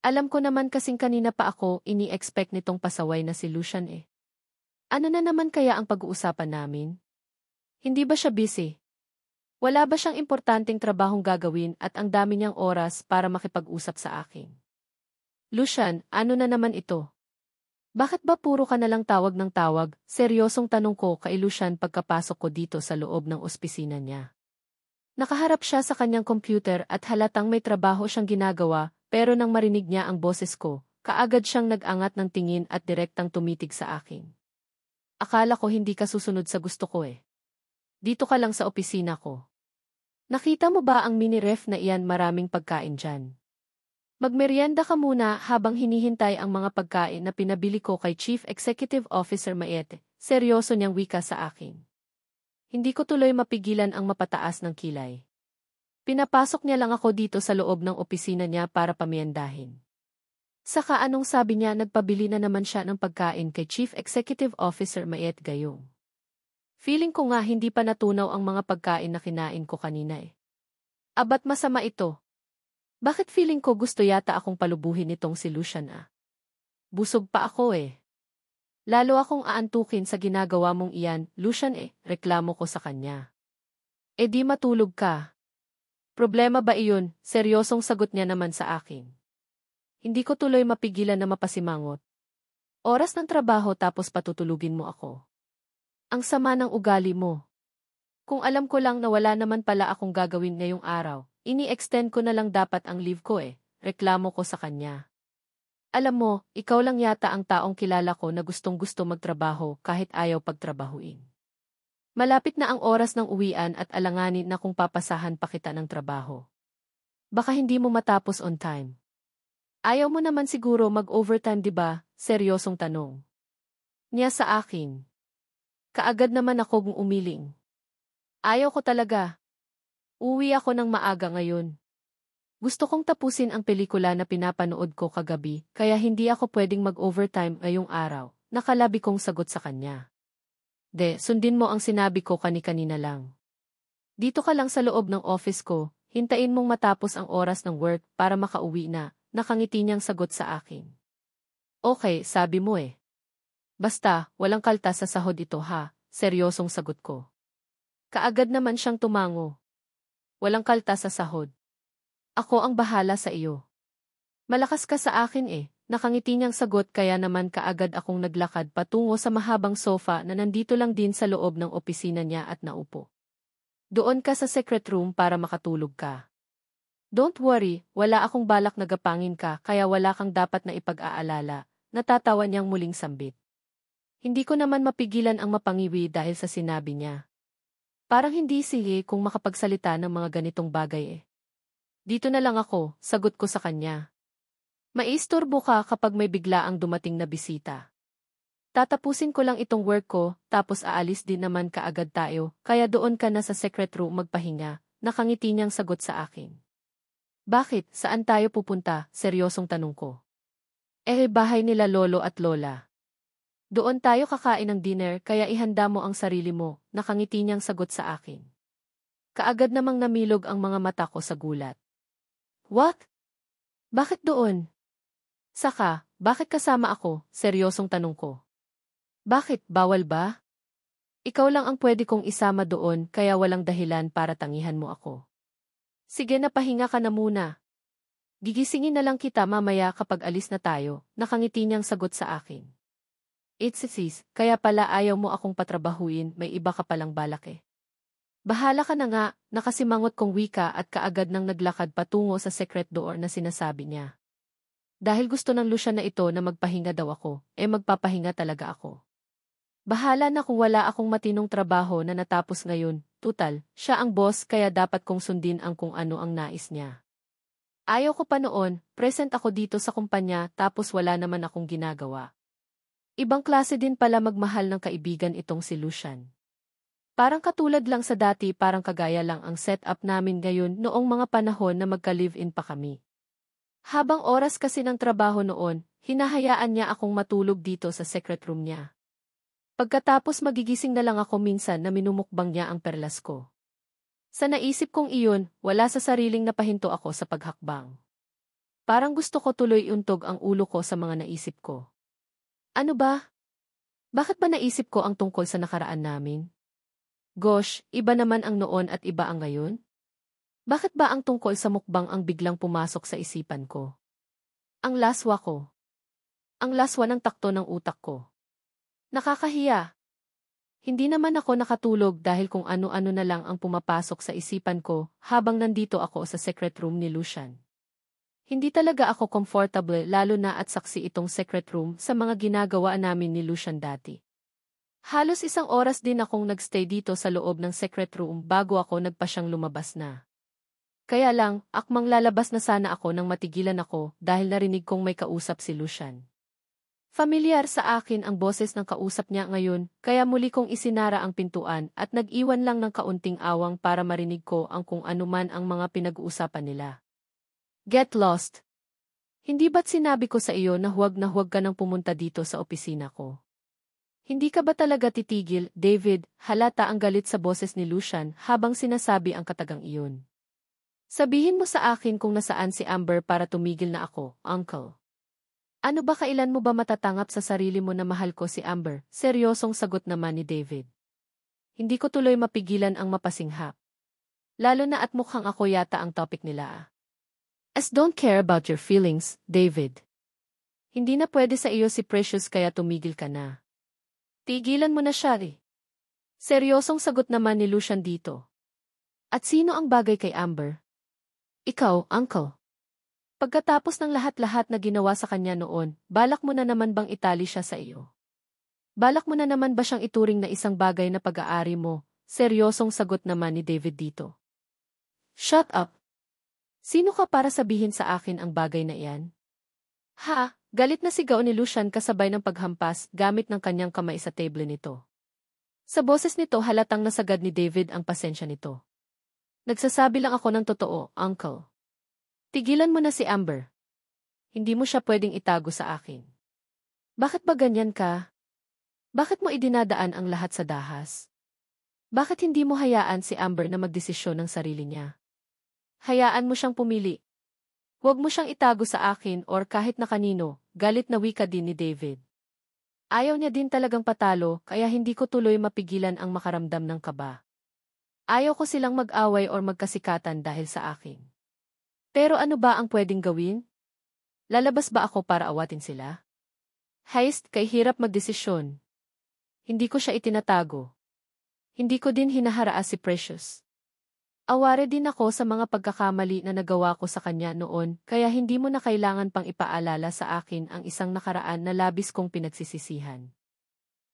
Alam ko naman kasing kanina pa ako ini-expect nitong pasaway na si Lucian eh. Ano na naman kaya ang pag-uusapan namin? Hindi ba siya busy? Wala ba siyang importanteng trabahong gagawin at ang dami niyang oras para makipag-usap sa akin? Lucian, ano na naman ito? Bakit ba puro ka na lang tawag ng tawag? Seryosong tanong ko kay Lucian pagkapasok ko dito sa loob ng opisina niya. Nakaharap siya sa kanyang computer at halatang may trabaho siyang ginagawa, pero nang marinig niya ang boses ko, kaagad siyang nag-angat ng tingin at direktang tumitig sa akin. Akala ko hindi ka susunod sa gusto ko eh. Dito ka lang sa opisina ko. Nakita mo ba ang mini-ref na iyan, maraming pagkain dyan? Magmeryenda ka muna habang hinihintay ang mga pagkain na pinabili ko kay Chief Executive Officer Mayete. Seryoso niyang wika sa akin. Hindi ko tuloy mapigilan ang mapataas ng kilay. Pinapasok niya lang ako dito sa loob ng opisina niya para pamyendahin. Saka anong sabi niya, nagpabili na naman siya ng pagkain kay Chief Executive Officer Mayet Gayong. Feeling ko nga hindi pa natunaw ang mga pagkain na kinain ko kanina eh. Abat masama ito. Bakit feeling ko gusto yata akong palubuhin nitong si Lucian ah? Busog pa ako eh. Lalo akong aantukin sa ginagawa mong iyan, Lucian eh, reklamo ko sa kanya. E di matulog ka. Problema ba iyon? Seryosong sagot niya naman sa akin. Hindi ko tuloy mapigilan na mapasimangot. Oras ng trabaho tapos patutulugin mo ako. Ang sama ng ugali mo. Kung alam ko lang na wala naman pala akong gagawin ngayong araw, ini-extend ko na lang dapat ang leave ko eh, reklamo ko sa kanya. Alam mo, ikaw lang yata ang taong kilala ko na gustong-gusto magtrabaho kahit ayaw pagtrabahuin. Malapit na ang oras ng uwian at alanganin na kung papasahan pa kita ng trabaho. Baka hindi mo matapos on time. Ayaw mo naman siguro mag-overtime, di ba? Seryosong tanong niya sa akin. Kaagad naman akong umiling. Ayaw ko talaga. Uwi ako ng maaga ngayon. Gusto kong tapusin ang pelikula na pinapanood ko kagabi, kaya hindi ako pwedeng mag-overtime ngayong araw, nakalabi kong sagot sa kanya. Sundin mo ang sinabi ko kanina lang. Dito ka lang sa loob ng office ko, hintayin mong matapos ang oras ng work para makauwi na, nakangiti niyang sagot sa akin. Okay, sabi mo eh. Basta, walang kaltas sa sahod ito ha, seryosong sagot ko. Kaagad naman siyang tumango. Walang kaltas sa sahod. Ako ang bahala sa iyo. Malakas ka sa akin eh. Nakangiti niyang sagot, kaya naman kaagad akong naglakad patungo sa mahabang sofa na nandito lang din sa loob ng opisina niya at naupo. Doon ka sa secret room para makatulog ka. Don't worry, wala akong balak na gapangin ka kaya wala kang dapat na ipag-aalala, natatawa niyang muling sambit. Hindi ko naman mapigilan ang mapangiwi dahil sa sinabi niya. Parang hindi sige kung makapagsalita ng mga ganitong bagay eh. Dito na lang ako, sagot ko sa kanya. Maistorbo ka kapag may bigla ang dumating na bisita. Tatapusin ko lang itong work ko, tapos aalis din naman kaagad tayo, kaya doon ka na sa secret room magpahinga, nakangiti niyang sagot sa akin. Bakit, saan tayo pupunta? Seryosong tanong ko. Bahay nila lolo at lola. Doon tayo kakain ng dinner, kaya ihanda mo ang sarili mo, nakangiti niyang sagot sa akin. Kaagad namang namilog ang mga mata ko sa gulat. What? Bakit doon? Saka, bakit kasama ako? Seryosong tanong ko. Bakit, bawal ba? Ikaw lang ang pwede kong isama doon, kaya walang dahilan para tangihan mo ako. Sige na, pahinga ka na muna. Gigisingin na lang kita mamaya kapag alis na tayo, nakangiti niyang sagot sa akin. It's sis, kaya pala ayaw mo akong patrabahuin, may iba ka palang balak eh. Bahala ka na nga, nakasimangot kong wika at kaagad nang naglakad patungo sa secret door na sinasabi niya. Dahil gusto ng Lucian na ito na magpahinga daw ako, magpapahinga talaga ako. Bahala na kung wala akong matinong trabaho na natapos ngayon, tutal, siya ang boss kaya dapat kong sundin ang kung ano ang nais niya. Ayaw ko pa noon, present ako dito sa kumpanya tapos wala naman akong ginagawa. Ibang klase din pala magmahal ng kaibigan itong si Lucian. Parang katulad lang sa dati parang kagaya lang ang setup namin ngayon noong mga panahon na magka-live-in pa kami. Habang oras kasi ng trabaho noon, hinahayaan niya akong matulog dito sa secret room niya. Pagkatapos magigising na lang ako minsan na minumukbang niya ang perlas ko. Sa naisip kong iyon, wala sa sariling napahinto ako sa paghakbang. Parang gusto ko tuloy iuntog ang ulo ko sa mga naisip ko. Ano ba? Bakit ba naisip ko ang tungkol sa nakaraan namin? Gosh, iba naman ang noon at iba ang ngayon? Bakit ba ang tungkol sa mukbang ang biglang pumasok sa isipan ko? Ang laswa ko. Ang laswa ng takto ng utak ko. Nakakahiya. Hindi naman ako nakatulog dahil kung ano-ano na lang ang pumapasok sa isipan ko habang nandito ako sa secret room ni Lucian. Hindi talaga ako comfortable lalo na at saksi itong secret room sa mga ginagawa namin ni Lucian dati. Halos 1 oras din akong nagstay dito sa loob ng secret room bago ako nagpasyang lumabas na. Kaya lang, akmang lalabas na sana ako nang matigilan ako dahil narinig kong may kausap si Lucian. Familiar sa akin ang boses ng kausap niya ngayon, kaya muli kong isinara ang pintuan at nag-iwan lang ng kaunting awang para marinig ko ang kung anuman ang mga pinag-uusapan nila. Get lost. Hindi ba't sinabi ko sa iyo na huwag ka nang pumunta dito sa opisina ko? Hindi ka ba talaga titigil, David? Halata ang galit sa boses ni Lucian habang sinasabi ang katagang iyon. Sabihin mo sa akin kung nasaan si Amber para tumigil na ako, Uncle. Ano ba kailan mo ba matatangap sa sarili mo na mahal ko si Amber? Seryosong sagot naman ni David. Hindi ko tuloy mapigilan ang mapasinghap. Lalo na at mukhang ako yata ang topic nila. As don't care about your feelings, David. Hindi na pwede sa iyo si Precious kaya tumigil ka na. Tigilan mo na siya Seryosong sagot naman ni Lucian dito. At sino ang bagay kay Amber? Ikaw, Uncle. Pagkatapos ng lahat-lahat na ginawa sa kanya noon, balak mo na naman bang itali siya sa iyo? Balak mo na naman ba siyang ituring na isang bagay na pag-aari mo? Seryosong sagot naman ni David dito. Shut up! Sino ka para sabihin sa akin ang bagay na iyan? Ha? Galit na sigaw ni Lucian kasabay ng paghampas gamit ng kanyang kamay sa table nito. Sa boses nito halatang nasagad ni David ang pasensya nito. Nagsasabi lang ako ng totoo, Uncle. Tigilan mo na si Amber. Hindi mo siya pwedeng itago sa akin. Bakit ba ganyan ka? Bakit mo idinadaan ang lahat sa dahas? Bakit hindi mo hayaan si Amber na magdesisyon ng sarili niya? Hayaan mo siyang pumili. Huwag mo siyang itago sa akin or kahit na kanino, galit na wika din ni David. Ayaw niya din talagang patalo kaya hindi ko tuloy mapigilan ang makaramdam ng kaba. Ayaw ko silang mag-away or magkasikatan dahil sa akin. Pero ano ba ang pwedeng gawin? Lalabas ba ako para awatin sila? Heist, kay hirap magdesisyon. Hindi ko siya itinatago. Hindi ko din hinaharaas si Precious. Aware din ako sa mga pagkakamali na nagawa ko sa kanya noon, kaya hindi mo na kailangan pang ipaalala sa akin ang isang nakaraan na labis kong pinagsisisihan.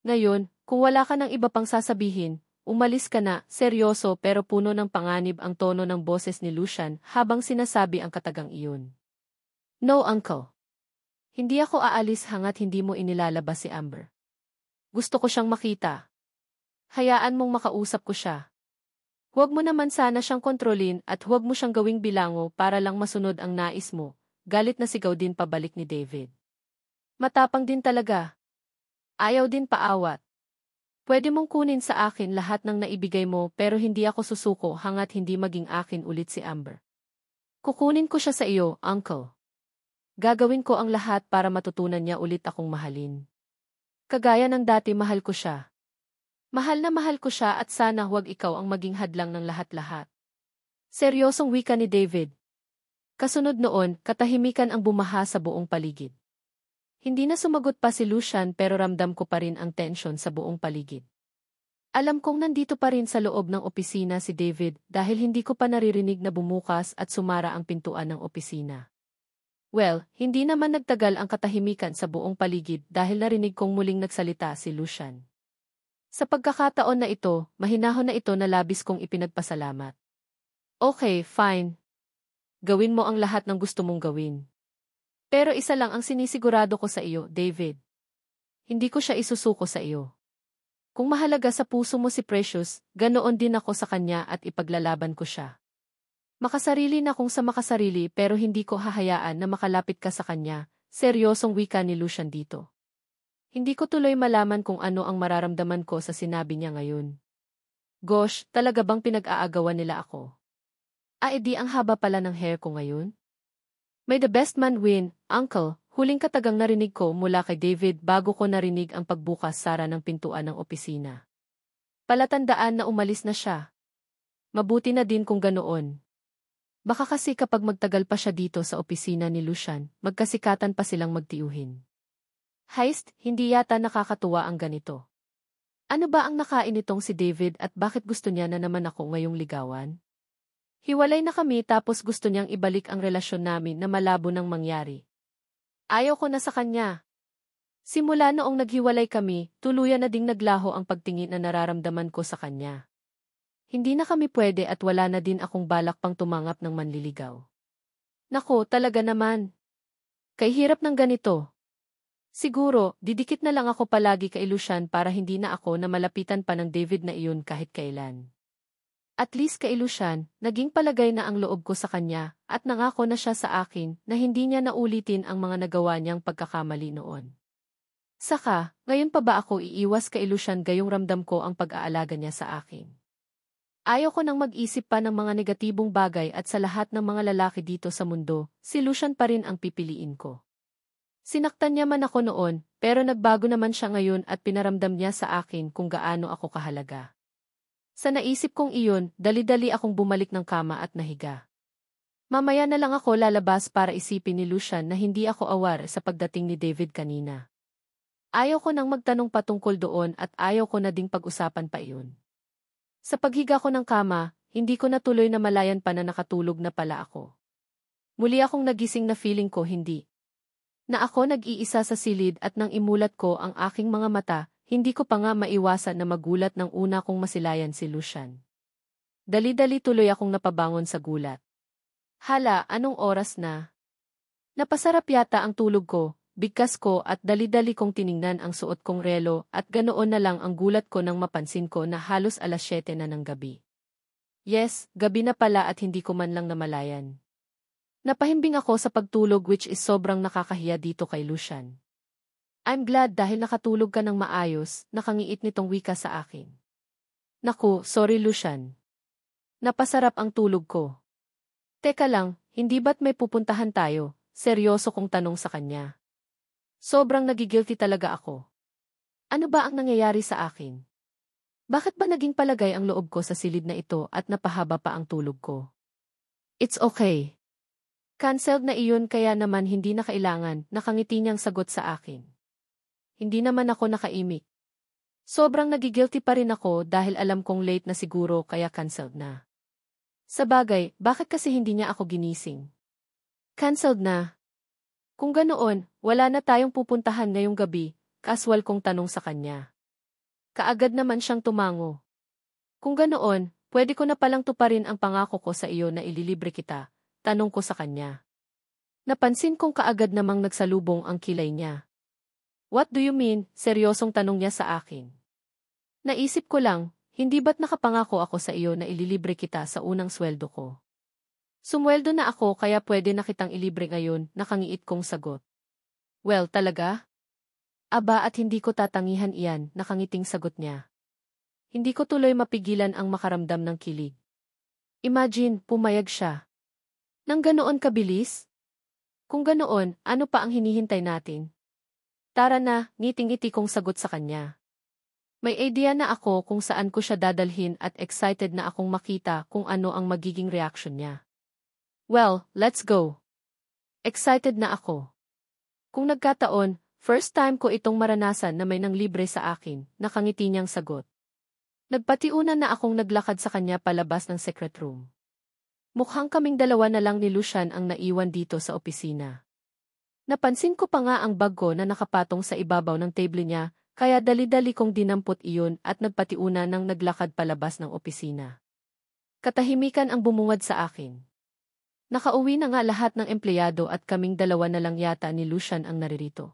Ngayon, kung wala ka ng iba pang sasabihin, umalis ka na. Seryoso pero puno ng panganib ang tono ng boses ni Lucian habang sinasabi ang katagang iyon. No, Uncle. Hindi ako aalis hanggat hindi mo inilalabas si Amber. Gusto ko siyang makita. Hayaan mong makausap ko siya. Huwag mo naman sana siyang kontrolin at huwag mo siyang gawing bilango para lang masunod ang nais mo. Galit na sigaw din pabalik ni David. Matapang din talaga. Ayaw din paawat. Pwede mong kunin sa akin lahat ng naibigay mo pero hindi ako susuko hanggat hindi maging akin ulit si Amber. Kukunin ko siya sa iyo, Uncle. Gagawin ko ang lahat para matutunan niya ulit akong mahalin. Kagaya ng dati mahal ko siya. Mahal na mahal ko siya at sana huwag ikaw ang maging hadlang ng lahat-lahat. Seryosong wika ni David. Kasunod noon, katahimikan ang bumaha sa buong paligid. Hindi na sumagot pa si Lucian pero ramdam ko pa rin ang tensyon sa buong paligid. Alam kong nandito pa rin sa loob ng opisina si David dahil hindi ko pa naririnig na bumukas at sumara ang pintuan ng opisina. Well, hindi naman nagtagal ang katahimikan sa buong paligid dahil narinig kong muling nagsalita si Lucian. Sa pagkakataon na ito, mahinahon na ito na labis kong ipinagpasalamat. Okay, fine. Gawin mo ang lahat ng gusto mong gawin. Pero isa lang ang sinisigurado ko sa iyo, David. Hindi ko siya isusuko sa iyo. Kung mahalaga sa puso mo si Precious, ganoon din ako sa kanya at ipaglalaban ko siya. Makasarili na kung sa makasarili pero hindi ko hahayaan na makalapit ka sa kanya, seryosong wika ni Lucian dito. Hindi ko tuloy malaman kung ano ang mararamdaman ko sa sinabi niya ngayon. Gosh, talaga bang pinag-aagawan nila ako? Edi ang haba pala ng hair ko ngayon? May the best man win, Uncle. Huling katagang narinig ko mula kay David bago ko narinig ang pagbukas sara ng pintuan ng opisina. Palatandaan na umalis na siya. Mabuti na din kung ganoon. Baka kasi kapag magtagal pa siya dito sa opisina ni Lucian, magkasikatan pa silang magtiuhin. Heist, hindi yata nakakatuwa ang ganito. Ano ba ang nakain nitong si David at bakit gusto niya na naman ako ngayong ligawan? Hiwalay na kami tapos gusto niyang ibalik ang relasyon namin na malabo nang mangyari. Ayaw ko na sa kanya. Simula noong naghiwalay kami, tuluyan na ding naglaho ang pagtingin na nararamdaman ko sa kanya. Hindi na kami pwede at wala na din akong balak pang tumangap ng manliligaw. Nako, talaga naman. Kay hirap ng ganito. Siguro, didikit na lang ako palagi kay Lucian para hindi na ako na malapitan pa ng David na iyon kahit kailan. At least kay Lucian, naging palagay na ang loob ko sa kanya at nangako na siya sa akin na hindi niya naulitin ang mga nagawa niyang pagkakamali noon. Saka, ngayon pa ba ako iiwas kay Lucian gayong ramdam ko ang pag-aalaga niya sa akin? Ayaw ko nang mag-isip pa ng mga negatibong bagay at sa lahat ng mga lalaki dito sa mundo, si Lucian pa rin ang pipiliin ko. Sinaktan niya man ako noon, pero nagbago naman siya ngayon at pinaramdam niya sa akin kung gaano ako kahalaga. Sa naisip kong iyon, dali-dali akong bumalik ng kama at nahiga. Mamaya na lang ako lalabas para isipin ni Lucian na hindi ako aware sa pagdating ni David kanina. Ayaw ko nang magtanong patungkol doon at ayaw ko na ding pag-usapan pa iyon. Sa paghiga ko ng kama, hindi ko natuloy na malayan pa na nakatulog na pala ako. Muli akong nagising na feeling ko hindi. Na ako nag-iisa sa silid at nang imulat ko ang aking mga mata, hindi ko pa nga maiwasan na magulat nang una kong masilayan si Lucian. Dali-dali tuloy akong napabangon sa gulat. Hala, anong oras na? Napasarap yata ang tulog ko, bigkas ko at dali-dali kong tiningnan ang suot kong relo at ganoon na lang ang gulat ko nang mapansin ko na halos 7:00 na ng gabi. Yes, gabi na pala at hindi ko man lang namalayan. Napahimbing ako sa pagtulog which is sobrang nakakahiya dito kay Lucian. I'm glad dahil nakatulog ka ng maayos, nakangiit nitong wika sa akin. Naku, sorry Lucian. Napasarap ang tulog ko. Teka lang, hindi ba't may pupuntahan tayo? Seryoso kong tanong sa kanya. Sobrang nagigilty talaga ako. Ano ba ang nangyayari sa akin? Bakit ba naging palagay ang loob ko sa silid na ito at napahaba pa ang tulog ko? It's okay. Cancelled na iyon kaya naman hindi na kailangan, nakangiti niyang sagot sa akin. Hindi naman ako nakaimik. Sobrang nagigilty pa rin ako dahil alam kong late na siguro kaya cancelled na. Sabagay, bakit kasi hindi niya ako ginising? Cancelled na. Kung ganoon, wala na tayong pupuntahan ngayong gabi, casual kong tanong sa kanya. Kaagad naman siyang tumango. Kung ganoon, pwede ko na palang tuparin ang pangako ko sa iyo na ililibre kita, tanong ko sa kanya. Napansin kong kaagad namang nagsalubong ang kilay niya. What do you mean? Seryosong tanong niya sa akin. Naisip ko lang, hindi ba't nakapangako ako sa iyo na ililibre kita sa unang sweldo ko? Sumweldo na ako kaya pwede na kitang ilibre ngayon, nakangiit kong sagot. Well, talaga? Aba at hindi ko tatangihan iyan, nakangiting sagot niya. Hindi ko tuloy mapigilan ang makaramdam ng kilig. Imagine, pumayag siya. Nang ganoon kabilis? Kung ganoon, ano pa ang hinihintay natin? Tara na, ngiting-ngiti kong sagot sa kanya. May idea na ako kung saan ko siya dadalhin at excited na akong makita kung ano ang magiging reaction niya. Well, let's go. Excited na ako. Kung nagkataon, first time ko itong maranasan na may nanglibre sa akin, nakangiti niyang sagot. Nagpatiunan na akong naglakad sa kanya palabas ng secret room. Mukhang kaming dalawa na lang ni Lucian ang naiwan dito sa opisina. Napansin ko pa nga ang bag ko na nakapatong sa ibabaw ng table niya, kaya dali-dali kong dinampot iyon at nagpatiuna ng naglakad palabas ng opisina. Katahimikan ang bumungad sa akin. Nakauwi na nga lahat ng empleyado at kaming dalawa na lang yata ni Lucian ang naririto.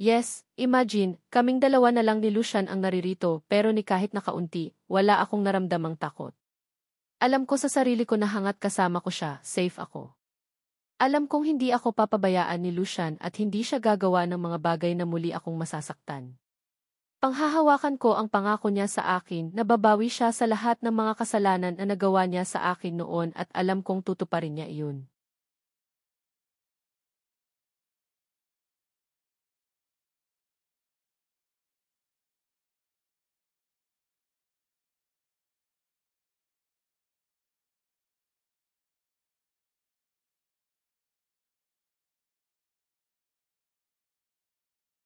Yes, imagine, kaming dalawa na lang ni Lucian ang naririto pero ni kahit nakaunti, wala akong naramdamang takot. Alam ko sa sarili ko na hangat kasama ko siya, safe ako. Alam kong hindi ako papabayaan ni Lucian at hindi siya gagawa ng mga bagay na muli akong masasaktan. Panghahawakan ko ang pangako niya sa akin na babawi siya sa lahat ng mga kasalanan na nagawa niya sa akin noon at alam kong tutuparin niya iyon.